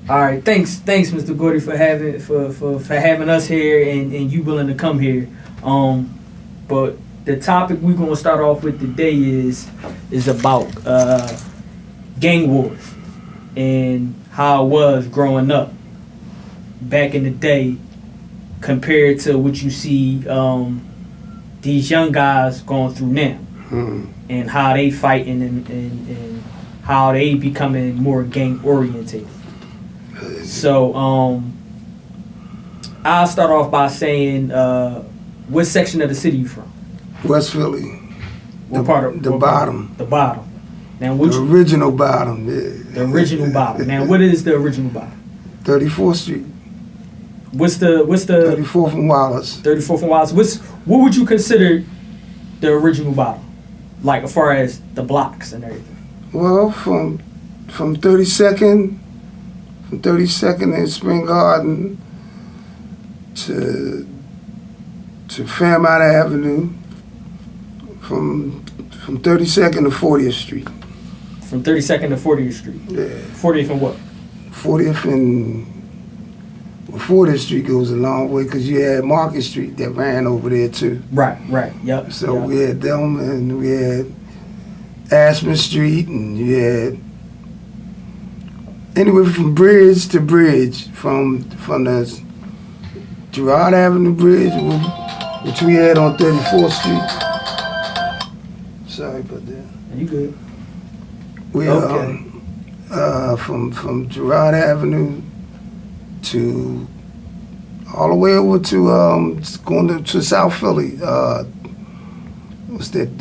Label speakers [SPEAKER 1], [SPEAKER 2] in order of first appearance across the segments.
[SPEAKER 1] All right, thanks, Mr. Gordy, for having us here and you willing to come here. But the topic we're gonna start off with today is about gang wars and how it was growing up back in the day compared to what you see these young guys going through now, and how they fighting and how they becoming more gang oriented. So I'll start off by saying, what section of the city you from?
[SPEAKER 2] West Philly.
[SPEAKER 1] What part of
[SPEAKER 2] the bottom?
[SPEAKER 1] The bottom. Now,
[SPEAKER 2] The original bottom. Yeah.
[SPEAKER 1] The original bottom. Now, what is the original bottom?
[SPEAKER 2] 34th Street.
[SPEAKER 1] What's the
[SPEAKER 2] 34th and Wallace.
[SPEAKER 1] 34th and Wallace? What would you consider the original bottom? Like as far as the blocks and everything.
[SPEAKER 2] Well, from 32nd in Spring Garden to Fairmount Avenue, from 32nd to 40th Street.
[SPEAKER 1] From 32nd to 40th Street.
[SPEAKER 2] Yeah.
[SPEAKER 1] 40th and what?
[SPEAKER 2] 40th and 40th Street goes a long way because you had Market Street that ran over there too.
[SPEAKER 1] Right. Yep.
[SPEAKER 2] So
[SPEAKER 1] yep.
[SPEAKER 2] we had them, and we had Ashman Street, and you had anywhere from bridge to bridge, from the Girard Avenue Bridge, which we had on 34th Street. Sorry about that.
[SPEAKER 1] You good?
[SPEAKER 2] We
[SPEAKER 1] Okay.
[SPEAKER 2] From Girard Avenue to all the way over to going to South Philly. What's that?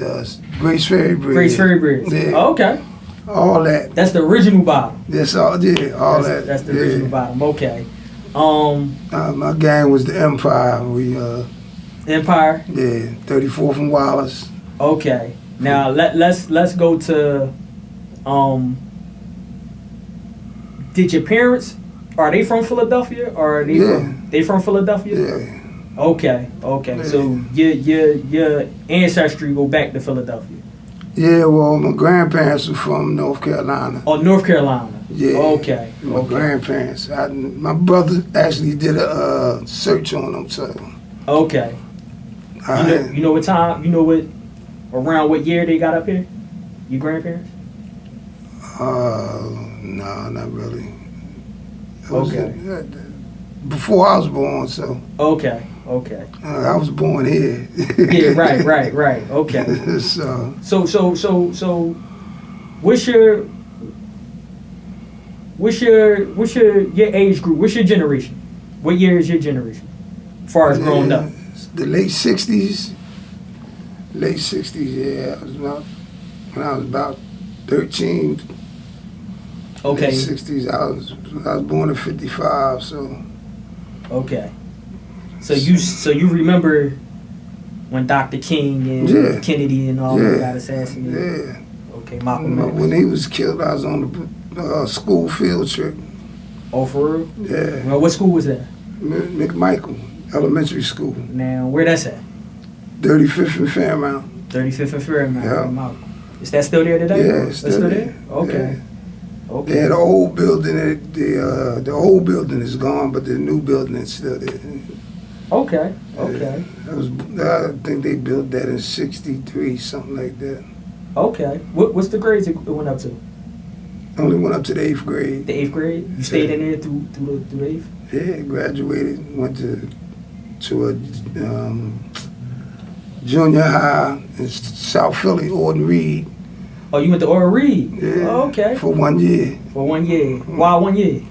[SPEAKER 2] Grace Ferry Bridge.
[SPEAKER 1] Grace Ferry Bridge.
[SPEAKER 2] Yeah.
[SPEAKER 1] Oh, okay.
[SPEAKER 2] All that.
[SPEAKER 1] That's the original bottom.
[SPEAKER 2] That's all. Yeah, all that.
[SPEAKER 1] That's the
[SPEAKER 2] yeah.
[SPEAKER 1] original bottom. Okay.
[SPEAKER 2] My gang was the Empire. We
[SPEAKER 1] Empire.
[SPEAKER 2] yeah, 34th and Wallace.
[SPEAKER 1] Okay. Now let's go to did your parents, are they from Philadelphia or are they from Philadelphia?
[SPEAKER 2] Yeah.
[SPEAKER 1] Okay.
[SPEAKER 2] Yeah.
[SPEAKER 1] So your ancestry go back to Philadelphia.
[SPEAKER 2] Yeah, well, my grandparents were from North Carolina.
[SPEAKER 1] Oh, North Carolina.
[SPEAKER 2] Yeah.
[SPEAKER 1] Okay.
[SPEAKER 2] My grandparents. My brother actually did a search on them, so.
[SPEAKER 1] Okay. You know what time? You know what? Around what year they got up here? Your grandparents?
[SPEAKER 2] No, not really. It was,
[SPEAKER 1] Okay.
[SPEAKER 2] Before I was born, so.
[SPEAKER 1] Okay.
[SPEAKER 2] I was born here.
[SPEAKER 1] Yeah. Right. Okay.
[SPEAKER 2] So.
[SPEAKER 1] So what's your age group? What's your generation? What year is your generation? As far as growing up.
[SPEAKER 2] The late 60s. Late 60s, yeah. When I was about 13.
[SPEAKER 1] Okay.
[SPEAKER 2] Late 60s. I was born in 55, so.
[SPEAKER 1] Okay. So you remember when Dr. King and Kennedy and all that got assassinated?
[SPEAKER 2] Yeah.
[SPEAKER 1] Okay, Malcolm X.
[SPEAKER 2] When he was killed, I was on the school field trip.
[SPEAKER 1] Oh, for real?
[SPEAKER 2] Yeah.
[SPEAKER 1] Well, what school was that?
[SPEAKER 2] McMichael Elementary School.
[SPEAKER 1] Now, where that's at?
[SPEAKER 2] 35th and Fairmount.
[SPEAKER 1] 35th and Fairmount.
[SPEAKER 2] Yeah.
[SPEAKER 1] Malcolm. Is that still there today?
[SPEAKER 2] Yeah, it's still there.
[SPEAKER 1] Okay.
[SPEAKER 2] Yeah.
[SPEAKER 1] Okay.
[SPEAKER 2] Yeah, the old building, the old building is gone, but the new building is still there.
[SPEAKER 1] Okay.
[SPEAKER 2] I think they built that in '63, something like that.
[SPEAKER 1] Okay. What's the grades it went up to?
[SPEAKER 2] Only went up to the 8th grade.
[SPEAKER 1] The 8th grade? You stayed in there through the 8th?
[SPEAKER 2] Yeah, graduated, went to a junior high in South Philly, Orton Reed.
[SPEAKER 1] Oh, you went to Orton Reed?
[SPEAKER 2] Yeah.
[SPEAKER 1] Oh, okay.
[SPEAKER 2] For 1 year.
[SPEAKER 1] For 1 year. Why 1 year?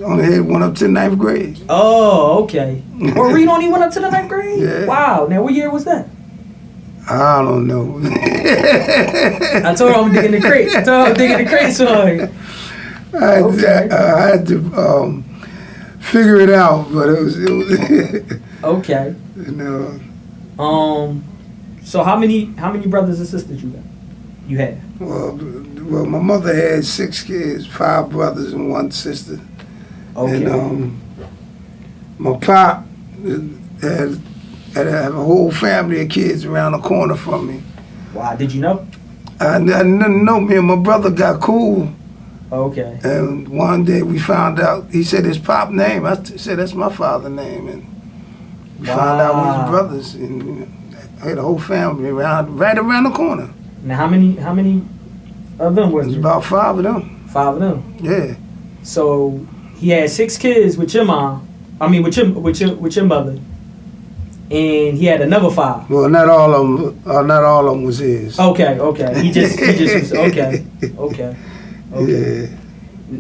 [SPEAKER 2] Only went up to 9th grade.
[SPEAKER 1] Oh, okay. Orton Reed only went up to the 9th grade?
[SPEAKER 2] Yeah.
[SPEAKER 1] Wow. Now, what year was that?
[SPEAKER 2] I don't know.
[SPEAKER 1] I told her I'm digging the crate. So
[SPEAKER 2] I had to figure it out, but it was
[SPEAKER 1] okay.
[SPEAKER 2] You know.
[SPEAKER 1] So how many brothers and sisters you had?
[SPEAKER 2] Well, my mother had 6 kids, 5 brothers and 1 sister.
[SPEAKER 1] Okay.
[SPEAKER 2] And my pop had a whole family of kids around the corner from me.
[SPEAKER 1] Wow, did you know?
[SPEAKER 2] I didn't know. Me and my brother got cool
[SPEAKER 1] Okay.
[SPEAKER 2] And one day we found out, he said his pop name. I said, that's my father's name. And we found out we was brothers. And you know, I had a whole family right around the corner.
[SPEAKER 1] Now, how many of them was
[SPEAKER 2] It was
[SPEAKER 1] there?
[SPEAKER 2] about 5 of them.
[SPEAKER 1] 5 of them.
[SPEAKER 2] Yeah.
[SPEAKER 1] So he had 6 kids with your mom. I mean, with your mother. And he had another 5.
[SPEAKER 2] Well, not all of them was his.
[SPEAKER 1] Okay. He just was okay.
[SPEAKER 2] Yeah.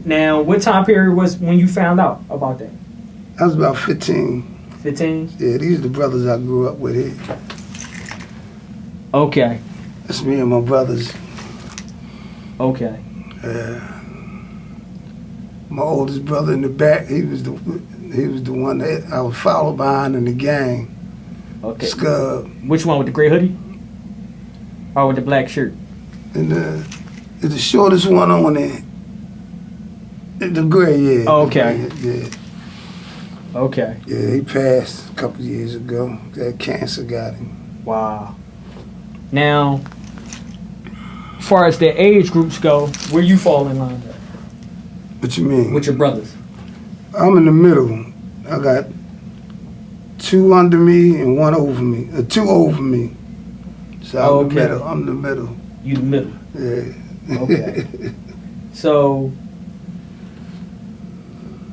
[SPEAKER 1] Now, what time period was when you found out about that?
[SPEAKER 2] I was about 15.
[SPEAKER 1] 15?
[SPEAKER 2] Yeah, these are the brothers I grew up with here.
[SPEAKER 1] Okay.
[SPEAKER 2] That's me and my brothers.
[SPEAKER 1] Okay.
[SPEAKER 2] My oldest brother in the back, he was the one that I was followed behind in the gang.
[SPEAKER 1] Okay.
[SPEAKER 2] Scub.
[SPEAKER 1] Which one, with the gray hoodie? Or with the black shirt?
[SPEAKER 2] And the shortest one on there. The gray, yeah.
[SPEAKER 1] Oh, okay.
[SPEAKER 2] Yeah.
[SPEAKER 1] Okay.
[SPEAKER 2] Yeah, he passed a couple of years ago. That cancer got him.
[SPEAKER 1] Wow. Now, as far as the age groups go, where you fall in line at?
[SPEAKER 2] What you mean?
[SPEAKER 1] With your brothers?
[SPEAKER 2] I'm in the middle. I got 2 under me and 1 over me. 2 over me. So I'm the middle. I'm the middle.
[SPEAKER 1] You the middle.
[SPEAKER 2] Yeah.
[SPEAKER 1] Okay. So,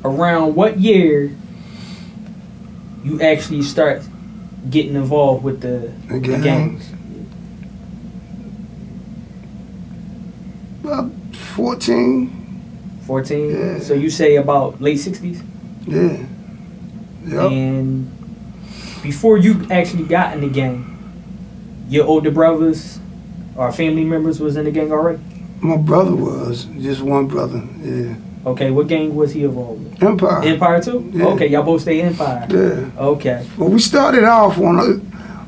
[SPEAKER 1] around what year you actually start getting involved with the gangs?
[SPEAKER 2] About 14.
[SPEAKER 1] 14?
[SPEAKER 2] Yeah.
[SPEAKER 1] So you say about late 60s?
[SPEAKER 2] Yeah. Yep.
[SPEAKER 1] And before you actually got in the gang, your older brothers or family members was in the gang already?
[SPEAKER 2] My brother was. Just one brother. Yeah.
[SPEAKER 1] Okay, what gang was he involved with?
[SPEAKER 2] Empire.
[SPEAKER 1] Empire too?
[SPEAKER 2] Yeah.
[SPEAKER 1] Okay, y'all both stay Empire.
[SPEAKER 2] Yeah.
[SPEAKER 1] Okay.
[SPEAKER 2] Well, we started off on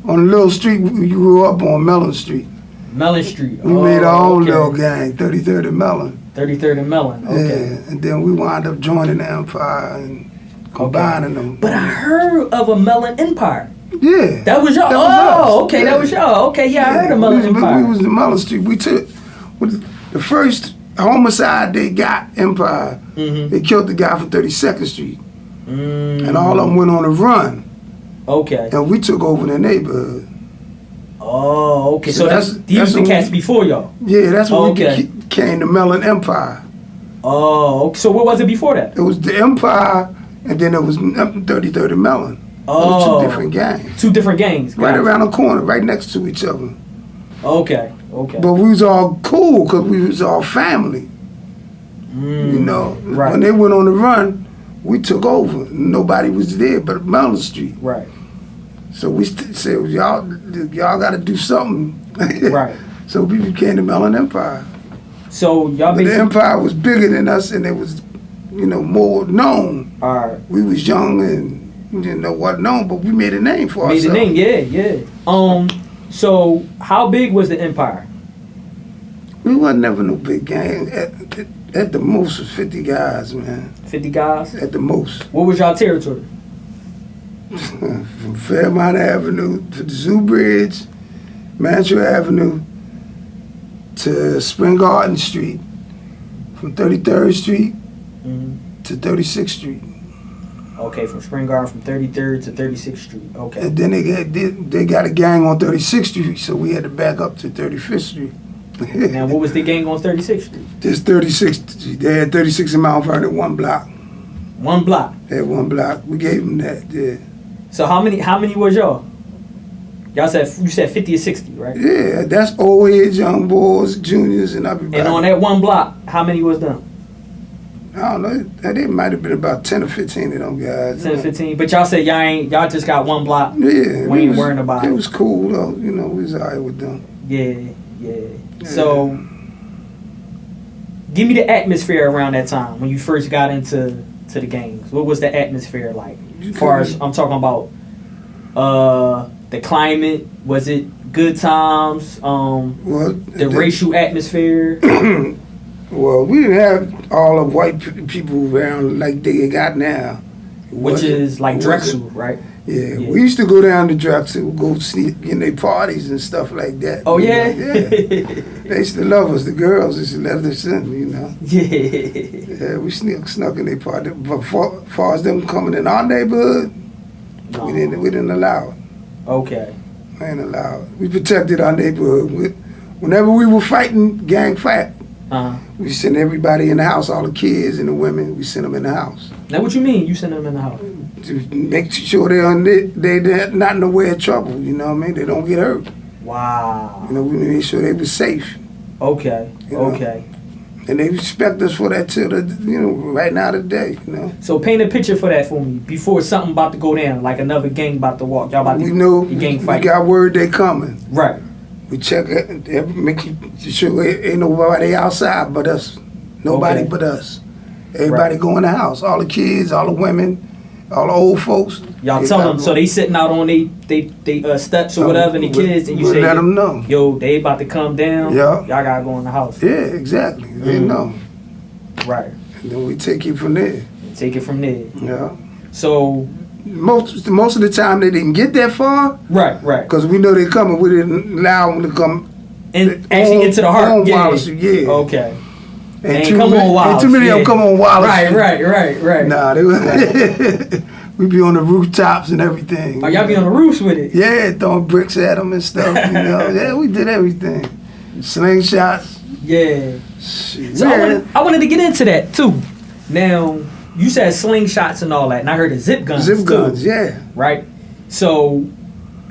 [SPEAKER 2] a little street we grew up on, Mellon Street.
[SPEAKER 1] Mellon Street.
[SPEAKER 2] We made our own little gang, 33rd and Mellon.
[SPEAKER 1] 33rd and Mellon. Okay.
[SPEAKER 2] Yeah, and then we wound up joining the Empire and combining them.
[SPEAKER 1] But I heard of a Mellon Empire.
[SPEAKER 2] Yeah.
[SPEAKER 1] That was y'all.
[SPEAKER 2] That was us.
[SPEAKER 1] Okay,
[SPEAKER 2] Yeah.
[SPEAKER 1] that was y'all. Okay, yeah, I heard of Mellon
[SPEAKER 2] we
[SPEAKER 1] Empire.
[SPEAKER 2] was in Mellon Street. We took the first homicide they got, Empire.
[SPEAKER 1] Mm-hmm.
[SPEAKER 2] They killed the guy from 32nd Street,
[SPEAKER 1] Mm.
[SPEAKER 2] and all of them went on a run.
[SPEAKER 1] Okay.
[SPEAKER 2] And we took over the neighborhood.
[SPEAKER 1] Oh, okay.
[SPEAKER 2] So
[SPEAKER 1] So
[SPEAKER 2] that's-
[SPEAKER 1] these
[SPEAKER 2] that's
[SPEAKER 1] the
[SPEAKER 2] when
[SPEAKER 1] cats
[SPEAKER 2] we-
[SPEAKER 1] before y'all.
[SPEAKER 2] Yeah, that's when
[SPEAKER 1] Okay.
[SPEAKER 2] we became the Mellon Empire.
[SPEAKER 1] Oh, okay. So what was it before that?
[SPEAKER 2] It was the Empire, and then it was 33rd and Mellon. It was
[SPEAKER 1] Oh.
[SPEAKER 2] 2 different gangs.
[SPEAKER 1] 2 different gangs.
[SPEAKER 2] Right
[SPEAKER 1] Gotcha.
[SPEAKER 2] around the corner, right next to each other.
[SPEAKER 1] Okay. Okay.
[SPEAKER 2] But we was all cool because we was all family.
[SPEAKER 1] Mm.
[SPEAKER 2] You know,
[SPEAKER 1] Right.
[SPEAKER 2] when they went on the run, we took over. Nobody was there but Mellon Street.
[SPEAKER 1] Right.
[SPEAKER 2] So we said, y'all got to do something.
[SPEAKER 1] Right.
[SPEAKER 2] So we became the Mellon Empire.
[SPEAKER 1] So y'all
[SPEAKER 2] But the
[SPEAKER 1] basically.
[SPEAKER 2] Empire was bigger than us, and it was, more known.
[SPEAKER 1] All right.
[SPEAKER 2] We was young and didn't know what known, but we made a name for
[SPEAKER 1] Made the
[SPEAKER 2] ourselves.
[SPEAKER 1] name. Yeah. So how big was the Empire?
[SPEAKER 2] We wasn't never no big gang. At the most was 50 guys, man.
[SPEAKER 1] 50 guys.
[SPEAKER 2] At the most.
[SPEAKER 1] What was y'all territory?
[SPEAKER 2] From Fairmount Avenue to the Zoo Bridge, Mantua Avenue to Spring Garden Street, from 33rd Street
[SPEAKER 1] Mm-hmm.
[SPEAKER 2] to 36th Street.
[SPEAKER 1] Okay, from Spring Garden from 33rd to 36th Street. Okay.
[SPEAKER 2] And then they got a gang on 36th Street, so we had to back up to 35th Street.
[SPEAKER 1] Now, what was the gang on 36th Street?
[SPEAKER 2] This 36th Street. They had 36 in Mount Vernon, 1 block.
[SPEAKER 1] 1 block.
[SPEAKER 2] They had 1 block. We gave them that, yeah.
[SPEAKER 1] So how many was y'all? You said 50 or 60, right?
[SPEAKER 2] Yeah, that's old heads, young boys, juniors, and everybody.
[SPEAKER 1] And on that 1 block, how many was them?
[SPEAKER 2] I don't know. They might have been about 10 or 15 of them guys.
[SPEAKER 1] 10, 15. But y'all said y'all just got 1 block.
[SPEAKER 2] Yeah.
[SPEAKER 1] We ain't worrying about
[SPEAKER 2] it.
[SPEAKER 1] it.
[SPEAKER 2] It was cool, though. We was all right with them.
[SPEAKER 1] Yeah. So, give me the atmosphere around that time when you first got into the gangs. What was the atmosphere like? As far as I'm talking about the climate, was it good times? The racial atmosphere.
[SPEAKER 2] Well, we didn't have all of white people around like they got now.
[SPEAKER 1] Which is like Drexel, right?
[SPEAKER 2] Yeah, we used to go down to Drexel, go sneak in their parties and stuff like that.
[SPEAKER 1] Oh yeah.
[SPEAKER 2] They used to love us. The girls used to let us in, you know.
[SPEAKER 1] Yeah.
[SPEAKER 2] Yeah, we snuck in their party. But far as them coming in our neighborhood,
[SPEAKER 1] No.
[SPEAKER 2] we didn't allow it.
[SPEAKER 1] Okay.
[SPEAKER 2] We didn't allow it. We protected our neighborhood. Whenever we were fighting gang fight, we sent everybody in the house, all the kids and the women. We sent them in the house
[SPEAKER 1] Now, what you mean? You send them in the house?
[SPEAKER 2] to make sure they're not in the way of trouble. You know what I mean? They don't get hurt.
[SPEAKER 1] Wow.
[SPEAKER 2] You know, we made sure they were safe.
[SPEAKER 1] Okay.
[SPEAKER 2] You know?
[SPEAKER 1] Okay.
[SPEAKER 2] And they respect us for that till right now today, you know.
[SPEAKER 1] So paint a picture for that for me. Before something about to go down, like another gang about to walk. Y'all about to
[SPEAKER 2] We know
[SPEAKER 1] the gang
[SPEAKER 2] we
[SPEAKER 1] fight.
[SPEAKER 2] got word they coming.
[SPEAKER 1] Right.
[SPEAKER 2] We check it, make sure ain't nobody outside but us. Nobody
[SPEAKER 1] Okay.
[SPEAKER 2] but us. Everybody go in the house. All the kids, all the women, all the old folks.
[SPEAKER 1] Y'all tell them, so they sitting out on they steps or whatever, and the kids, and you say,
[SPEAKER 2] let them know.
[SPEAKER 1] yo, they about to come down.
[SPEAKER 2] Yeah.
[SPEAKER 1] Y'all gotta go in the house.
[SPEAKER 2] Yeah, exactly. They know.
[SPEAKER 1] Right.
[SPEAKER 2] And then we take it from there.
[SPEAKER 1] Take it from there.
[SPEAKER 2] Yeah.
[SPEAKER 1] So.
[SPEAKER 2] Most of the time they didn't get that far.
[SPEAKER 1] Right. Right.
[SPEAKER 2] Because we know they coming. We didn't allow them to come.
[SPEAKER 1] And actually into the heart.
[SPEAKER 2] On
[SPEAKER 1] Yeah.
[SPEAKER 2] Wallace, yeah.
[SPEAKER 1] Okay.
[SPEAKER 2] And
[SPEAKER 1] Ain't come on Wallace.
[SPEAKER 2] And too many of them come on Wallace.
[SPEAKER 1] Right.
[SPEAKER 2] Nah, they was, we be on the rooftops and everything.
[SPEAKER 1] Oh, y'all be on the roofs with it?
[SPEAKER 2] Yeah, throwing bricks at them and stuff. You know, yeah, we did everything. Slingshots.
[SPEAKER 1] Yeah.
[SPEAKER 2] Shit.
[SPEAKER 1] So
[SPEAKER 2] Yeah.
[SPEAKER 1] I wanted to get into that too. Now, you said slingshots and all that, and I heard of zip guns.
[SPEAKER 2] Zip guns,
[SPEAKER 1] too,
[SPEAKER 2] yeah.
[SPEAKER 1] right? So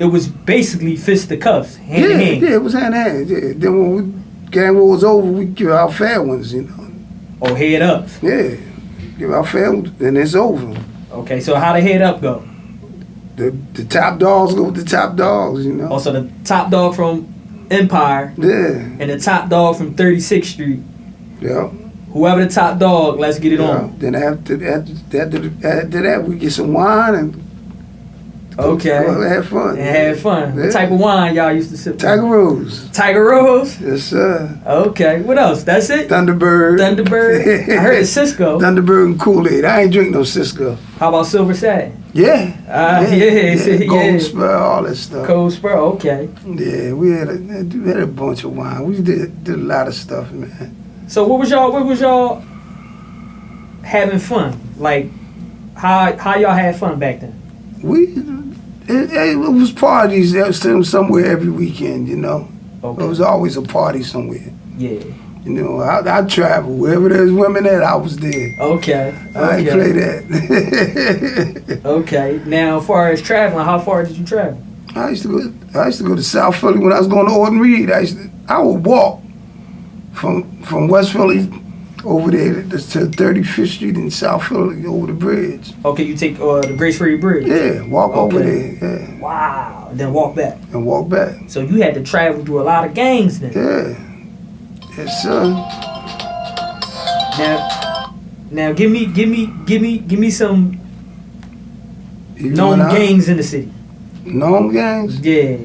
[SPEAKER 1] it was basically fisticuffs, hand
[SPEAKER 2] Yeah,
[SPEAKER 1] in hand.
[SPEAKER 2] yeah, it was hand in hand. Yeah. Then when gang war was over, we give out fair ones, you know.
[SPEAKER 1] Oh, head up.
[SPEAKER 2] Yeah, give out fair ones, and it's over.
[SPEAKER 1] Okay, so how the head up go?
[SPEAKER 2] The top dogs go with the top dogs, you know.
[SPEAKER 1] Oh, so the top dog from Empire
[SPEAKER 2] Yeah,
[SPEAKER 1] and the top dog from 36th Street.
[SPEAKER 2] yeah.
[SPEAKER 1] Whoever the top dog, let's get it
[SPEAKER 2] Yeah.
[SPEAKER 1] on.
[SPEAKER 2] Then after that, we get some wine and
[SPEAKER 1] Okay.
[SPEAKER 2] go have fun.
[SPEAKER 1] And have fun.
[SPEAKER 2] Yeah.
[SPEAKER 1] What type of wine y'all used to sip?
[SPEAKER 2] Tiger Rose.
[SPEAKER 1] Tiger Rose?
[SPEAKER 2] Yes, sir.
[SPEAKER 1] Okay. What else? That's it?
[SPEAKER 2] Thunderbird.
[SPEAKER 1] Thunderbird? I heard it's Cisco.
[SPEAKER 2] Thunderbird and Kool-Aid. I ain't drink no Cisco.
[SPEAKER 1] How about Silver Satin?
[SPEAKER 2] Yeah.
[SPEAKER 1] Yeah.
[SPEAKER 2] Gold Spur, all that stuff.
[SPEAKER 1] Cold Spur, okay.
[SPEAKER 2] Yeah, we had a bunch of wine. We did a lot of stuff, man.
[SPEAKER 1] So what was y'all having fun? Like how y'all had fun back then?
[SPEAKER 2] It was parties somewhere every weekend, you know.
[SPEAKER 1] Okay.
[SPEAKER 2] There was always a party somewhere.
[SPEAKER 1] Yeah.
[SPEAKER 2] You know, I travel. Wherever there's women at, I was there.
[SPEAKER 1] Okay.
[SPEAKER 2] I ain't play that.
[SPEAKER 1] Okay. Now, as far as traveling, how far did you travel?
[SPEAKER 2] I used to go to South Philly when I was going to Orton Reed. I would walk from West Philly over there to 35th Street in South Philly over the bridge.
[SPEAKER 1] Okay, you take the Grace Ferry Bridge.
[SPEAKER 2] Yeah, walk over
[SPEAKER 1] Okay.
[SPEAKER 2] there. Yeah,
[SPEAKER 1] Wow. Then walk back.
[SPEAKER 2] and walk back.
[SPEAKER 1] So you had to travel through a lot of gangs then.
[SPEAKER 2] Yeah. Yes, sir.
[SPEAKER 1] Now give me some
[SPEAKER 2] You
[SPEAKER 1] known
[SPEAKER 2] went out?
[SPEAKER 1] gangs in the city.
[SPEAKER 2] Known gangs?
[SPEAKER 1] Yeah.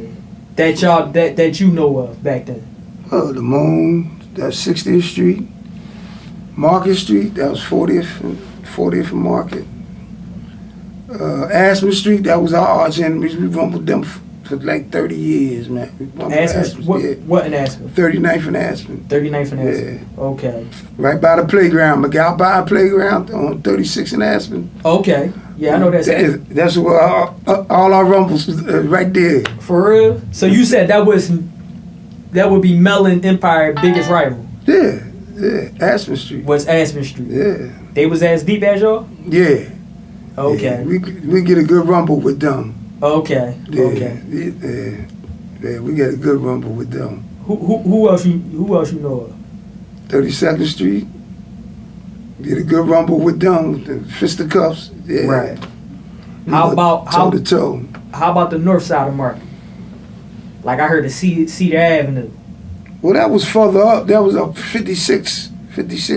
[SPEAKER 1] That you know of back then.
[SPEAKER 2] Oh, the Moon, that's 60th Street. Market Street, that was 40th and Market. Aspen Street, that was our arch enemies. We rumbled them for like 30 years, man. We rumbled
[SPEAKER 1] Aspen, what in Aspen?
[SPEAKER 2] 39th and Aspen.
[SPEAKER 1] 39th and Aspen. Okay.
[SPEAKER 2] Right by the playground, McGow by playground on 36 and Aspen.
[SPEAKER 1] Okay. Yeah, I know that's Aspen.
[SPEAKER 2] That's where all our rumbles was right there.
[SPEAKER 1] For real? So you said that would be Mellon Empire biggest rival.
[SPEAKER 2] Yeah, Aspen Street.
[SPEAKER 1] Was Aspen Street.
[SPEAKER 2] Yeah,
[SPEAKER 1] They was as deep as y'all?
[SPEAKER 2] yeah.
[SPEAKER 1] Okay.
[SPEAKER 2] Yeah, we get a good rumble with them.
[SPEAKER 1] Okay.
[SPEAKER 2] Yeah,
[SPEAKER 1] Okay.
[SPEAKER 2] yeah, we get a good rumble with them.
[SPEAKER 1] Who else you know of?
[SPEAKER 2] 32nd Street. Get a good rumble with them, with the fisticuffs. Yeah.
[SPEAKER 1] Right.
[SPEAKER 2] You
[SPEAKER 1] How
[SPEAKER 2] know,
[SPEAKER 1] about
[SPEAKER 2] toe to toe?
[SPEAKER 1] How about the north side of Market? Like I heard the Cedar Avenue,
[SPEAKER 2] Well, that was further up. That was up 56th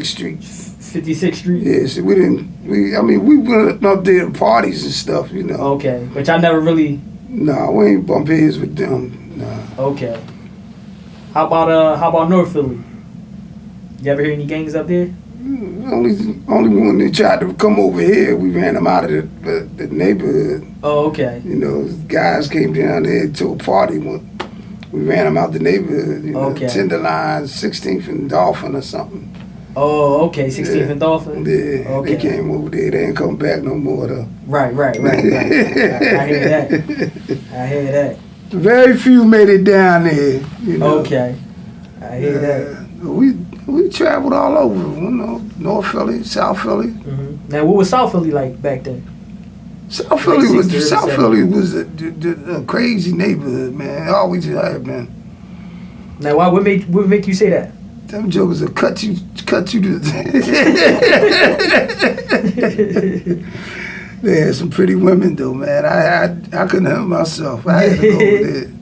[SPEAKER 2] Street.
[SPEAKER 1] 56th Street.
[SPEAKER 2] Yeah, so we went up there to parties and stuff, you know.
[SPEAKER 1] Okay, which I never really.
[SPEAKER 2] Nah, we ain't bump heads with them. Nah.
[SPEAKER 1] Okay. How about North Philly? You ever hear any gangs up there?
[SPEAKER 2] Only when they tried to come over here, we ran them out of the neighborhood.
[SPEAKER 1] Oh, okay.
[SPEAKER 2] You know, guys came down there to a party. We ran them out the neighborhood. You know,
[SPEAKER 1] Okay.
[SPEAKER 2] Tenderloin, 16th and Dolphin or something.
[SPEAKER 1] Oh, okay. 16th and Dolphin.
[SPEAKER 2] Yeah,
[SPEAKER 1] Okay.
[SPEAKER 2] they came over there. They ain't come back no more though.
[SPEAKER 1] Right. I hear that. I hear that.
[SPEAKER 2] Very few made it down there. You know.
[SPEAKER 1] Okay. I hear that.
[SPEAKER 2] We traveled all over. You know, North Philly, South Philly.
[SPEAKER 1] Mm-hmm. Now, what was South Philly like back then?
[SPEAKER 2] South Philly was
[SPEAKER 1] 60s,
[SPEAKER 2] South
[SPEAKER 1] 70s.
[SPEAKER 2] Philly was a crazy neighborhood, man. It always had been.
[SPEAKER 1] Now, what make you say that?
[SPEAKER 2] Them jokers will cut you to. They had some pretty women though, man. I couldn't help myself. I had to go over there.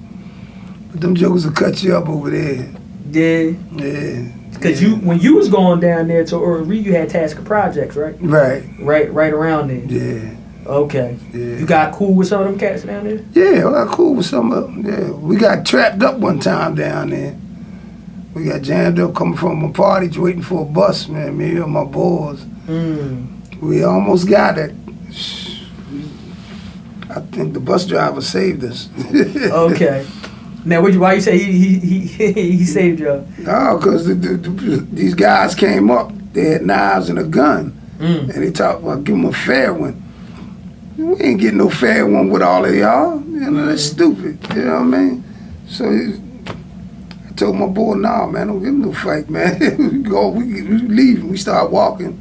[SPEAKER 2] But them jokers will cut you up over there.
[SPEAKER 1] Yeah.
[SPEAKER 2] Yeah.
[SPEAKER 1] Cause when you was going down there to Oral Reed, you had Tasker Projects, right?
[SPEAKER 2] Right.
[SPEAKER 1] Right around there.
[SPEAKER 2] Yeah.
[SPEAKER 1] Okay.
[SPEAKER 2] Yeah.
[SPEAKER 1] You got cool with some of them cats down there?
[SPEAKER 2] Yeah, I got cool with some of them. Yeah. We got trapped up one time down there. We got jammed up coming from a party, waiting for a bus, man. Me and my boys. We almost got it. I think the bus driver saved us.
[SPEAKER 1] Okay. Now, why you say he saved you?
[SPEAKER 2] No, because these guys came up. They had knives and a gun. And they talked about give them a fair one. We ain't getting no fair one with all of y'all. You know, that's stupid. You know what I mean? So I told my boy, nah, man, don't give him no fight, man. we leave. We start walking.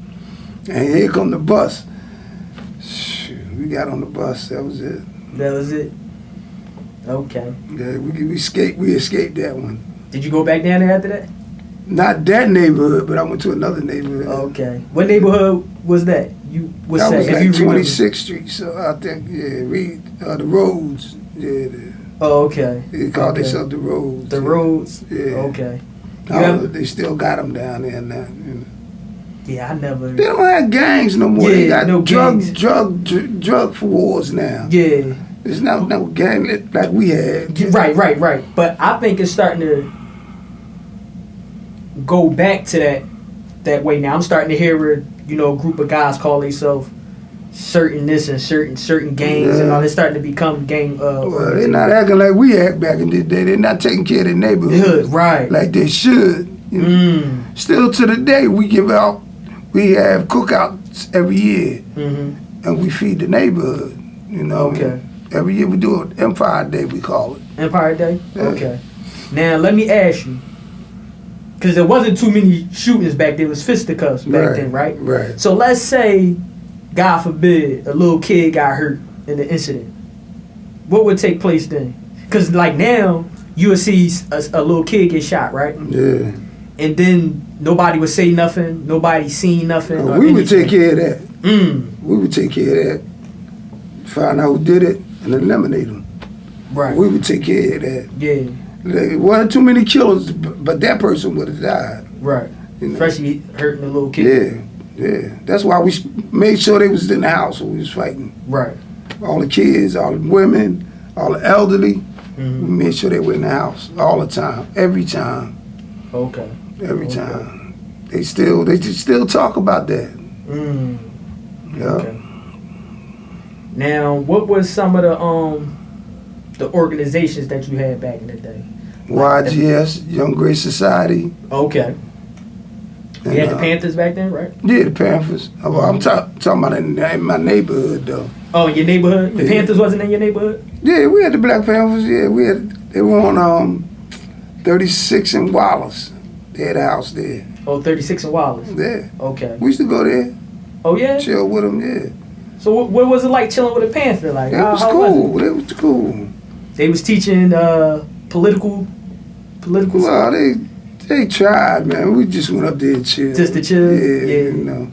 [SPEAKER 2] And here come the bus. Shoot, we got on the bus. That was it.
[SPEAKER 1] That was it. Okay.
[SPEAKER 2] Yeah, we escaped that one.
[SPEAKER 1] Did you go back down there after that?
[SPEAKER 2] Not that neighborhood, but I went to another neighborhood.
[SPEAKER 1] Okay. What neighborhood was that?
[SPEAKER 2] That was like 26th Street. So I think, the roads. Yeah.
[SPEAKER 1] Oh, okay.
[SPEAKER 2] They called themselves the roads.
[SPEAKER 1] The roads.
[SPEAKER 2] Yeah.
[SPEAKER 1] Okay.
[SPEAKER 2] They still got them down there now. You know.
[SPEAKER 1] Yeah, I never.
[SPEAKER 2] They don't have gangs no more.
[SPEAKER 1] Yeah,
[SPEAKER 2] They got
[SPEAKER 1] no gangs.
[SPEAKER 2] drug wars now.
[SPEAKER 1] Yeah.
[SPEAKER 2] It's not no gang like we had.
[SPEAKER 1] Right. But I think it's starting to go back to that way now. I'm starting to hear a group of guys call themselves certain this and certain gangs and all. They're starting to become gang.
[SPEAKER 2] Well, they're not acting like we act back in the day. They're not taking care of their neighborhood
[SPEAKER 1] right
[SPEAKER 2] like they should. You know? Still to the day, we have cookouts every year, and we feed the neighborhood. You know.
[SPEAKER 1] Okay.
[SPEAKER 2] Every year we do it. Empire Day, we call it.
[SPEAKER 1] Empire Day.
[SPEAKER 2] Yeah.
[SPEAKER 1] Okay. Now let me ask you, because there wasn't too many shootings back then. It was fisticuffs back then, right?
[SPEAKER 2] Right.
[SPEAKER 1] So let's say, God forbid, a little kid got hurt in the incident. What would take place then? Because like now, you would see a little kid get shot, right?
[SPEAKER 2] Yeah.
[SPEAKER 1] And then nobody would say nothing. Nobody seen nothing. or
[SPEAKER 2] We would
[SPEAKER 1] anything.
[SPEAKER 2] take care of that.
[SPEAKER 1] Mm.
[SPEAKER 2] We would take care of that. Find out who did it and eliminate them.
[SPEAKER 1] Right.
[SPEAKER 2] We would take care of that.
[SPEAKER 1] Yeah.
[SPEAKER 2] There wasn't too many killers, but that person would have died.
[SPEAKER 1] Right.
[SPEAKER 2] You know?
[SPEAKER 1] Especially hurting a little kid.
[SPEAKER 2] Yeah. That's why we made sure they was in the house when we was fighting.
[SPEAKER 1] Right.
[SPEAKER 2] All the kids, all the women, all the elderly. We made sure they were in the house all the time, every time.
[SPEAKER 1] Okay.
[SPEAKER 2] Every time. They still talk about that. Yeah.
[SPEAKER 1] Okay. Now, what was some of the organizations that you had back in the day?
[SPEAKER 2] YGS, Young Grace Society.
[SPEAKER 1] Okay. You had the Panthers back then, right?
[SPEAKER 2] Yeah, the Panthers. I'm talking about in my neighborhood though.
[SPEAKER 1] Oh, in your neighborhood? The
[SPEAKER 2] Yeah.
[SPEAKER 1] Panthers wasn't in your neighborhood?
[SPEAKER 2] Yeah, we had the Black Panthers. Yeah, they were on 36 and Wallace. They had a house there.
[SPEAKER 1] Oh, 36 and Wallace.
[SPEAKER 2] Yeah.
[SPEAKER 1] Okay.
[SPEAKER 2] We used to go there,
[SPEAKER 1] Oh, yeah?
[SPEAKER 2] chill with them. Yeah.
[SPEAKER 1] So what was it like chilling with a Panther? Like,
[SPEAKER 2] It
[SPEAKER 1] how
[SPEAKER 2] was
[SPEAKER 1] was
[SPEAKER 2] cool. It was cool.
[SPEAKER 1] They was teaching political
[SPEAKER 2] Well, they tried, man. We just went up there and chilled.
[SPEAKER 1] Just to chill?
[SPEAKER 2] Yeah.
[SPEAKER 1] Yeah.
[SPEAKER 2] You know.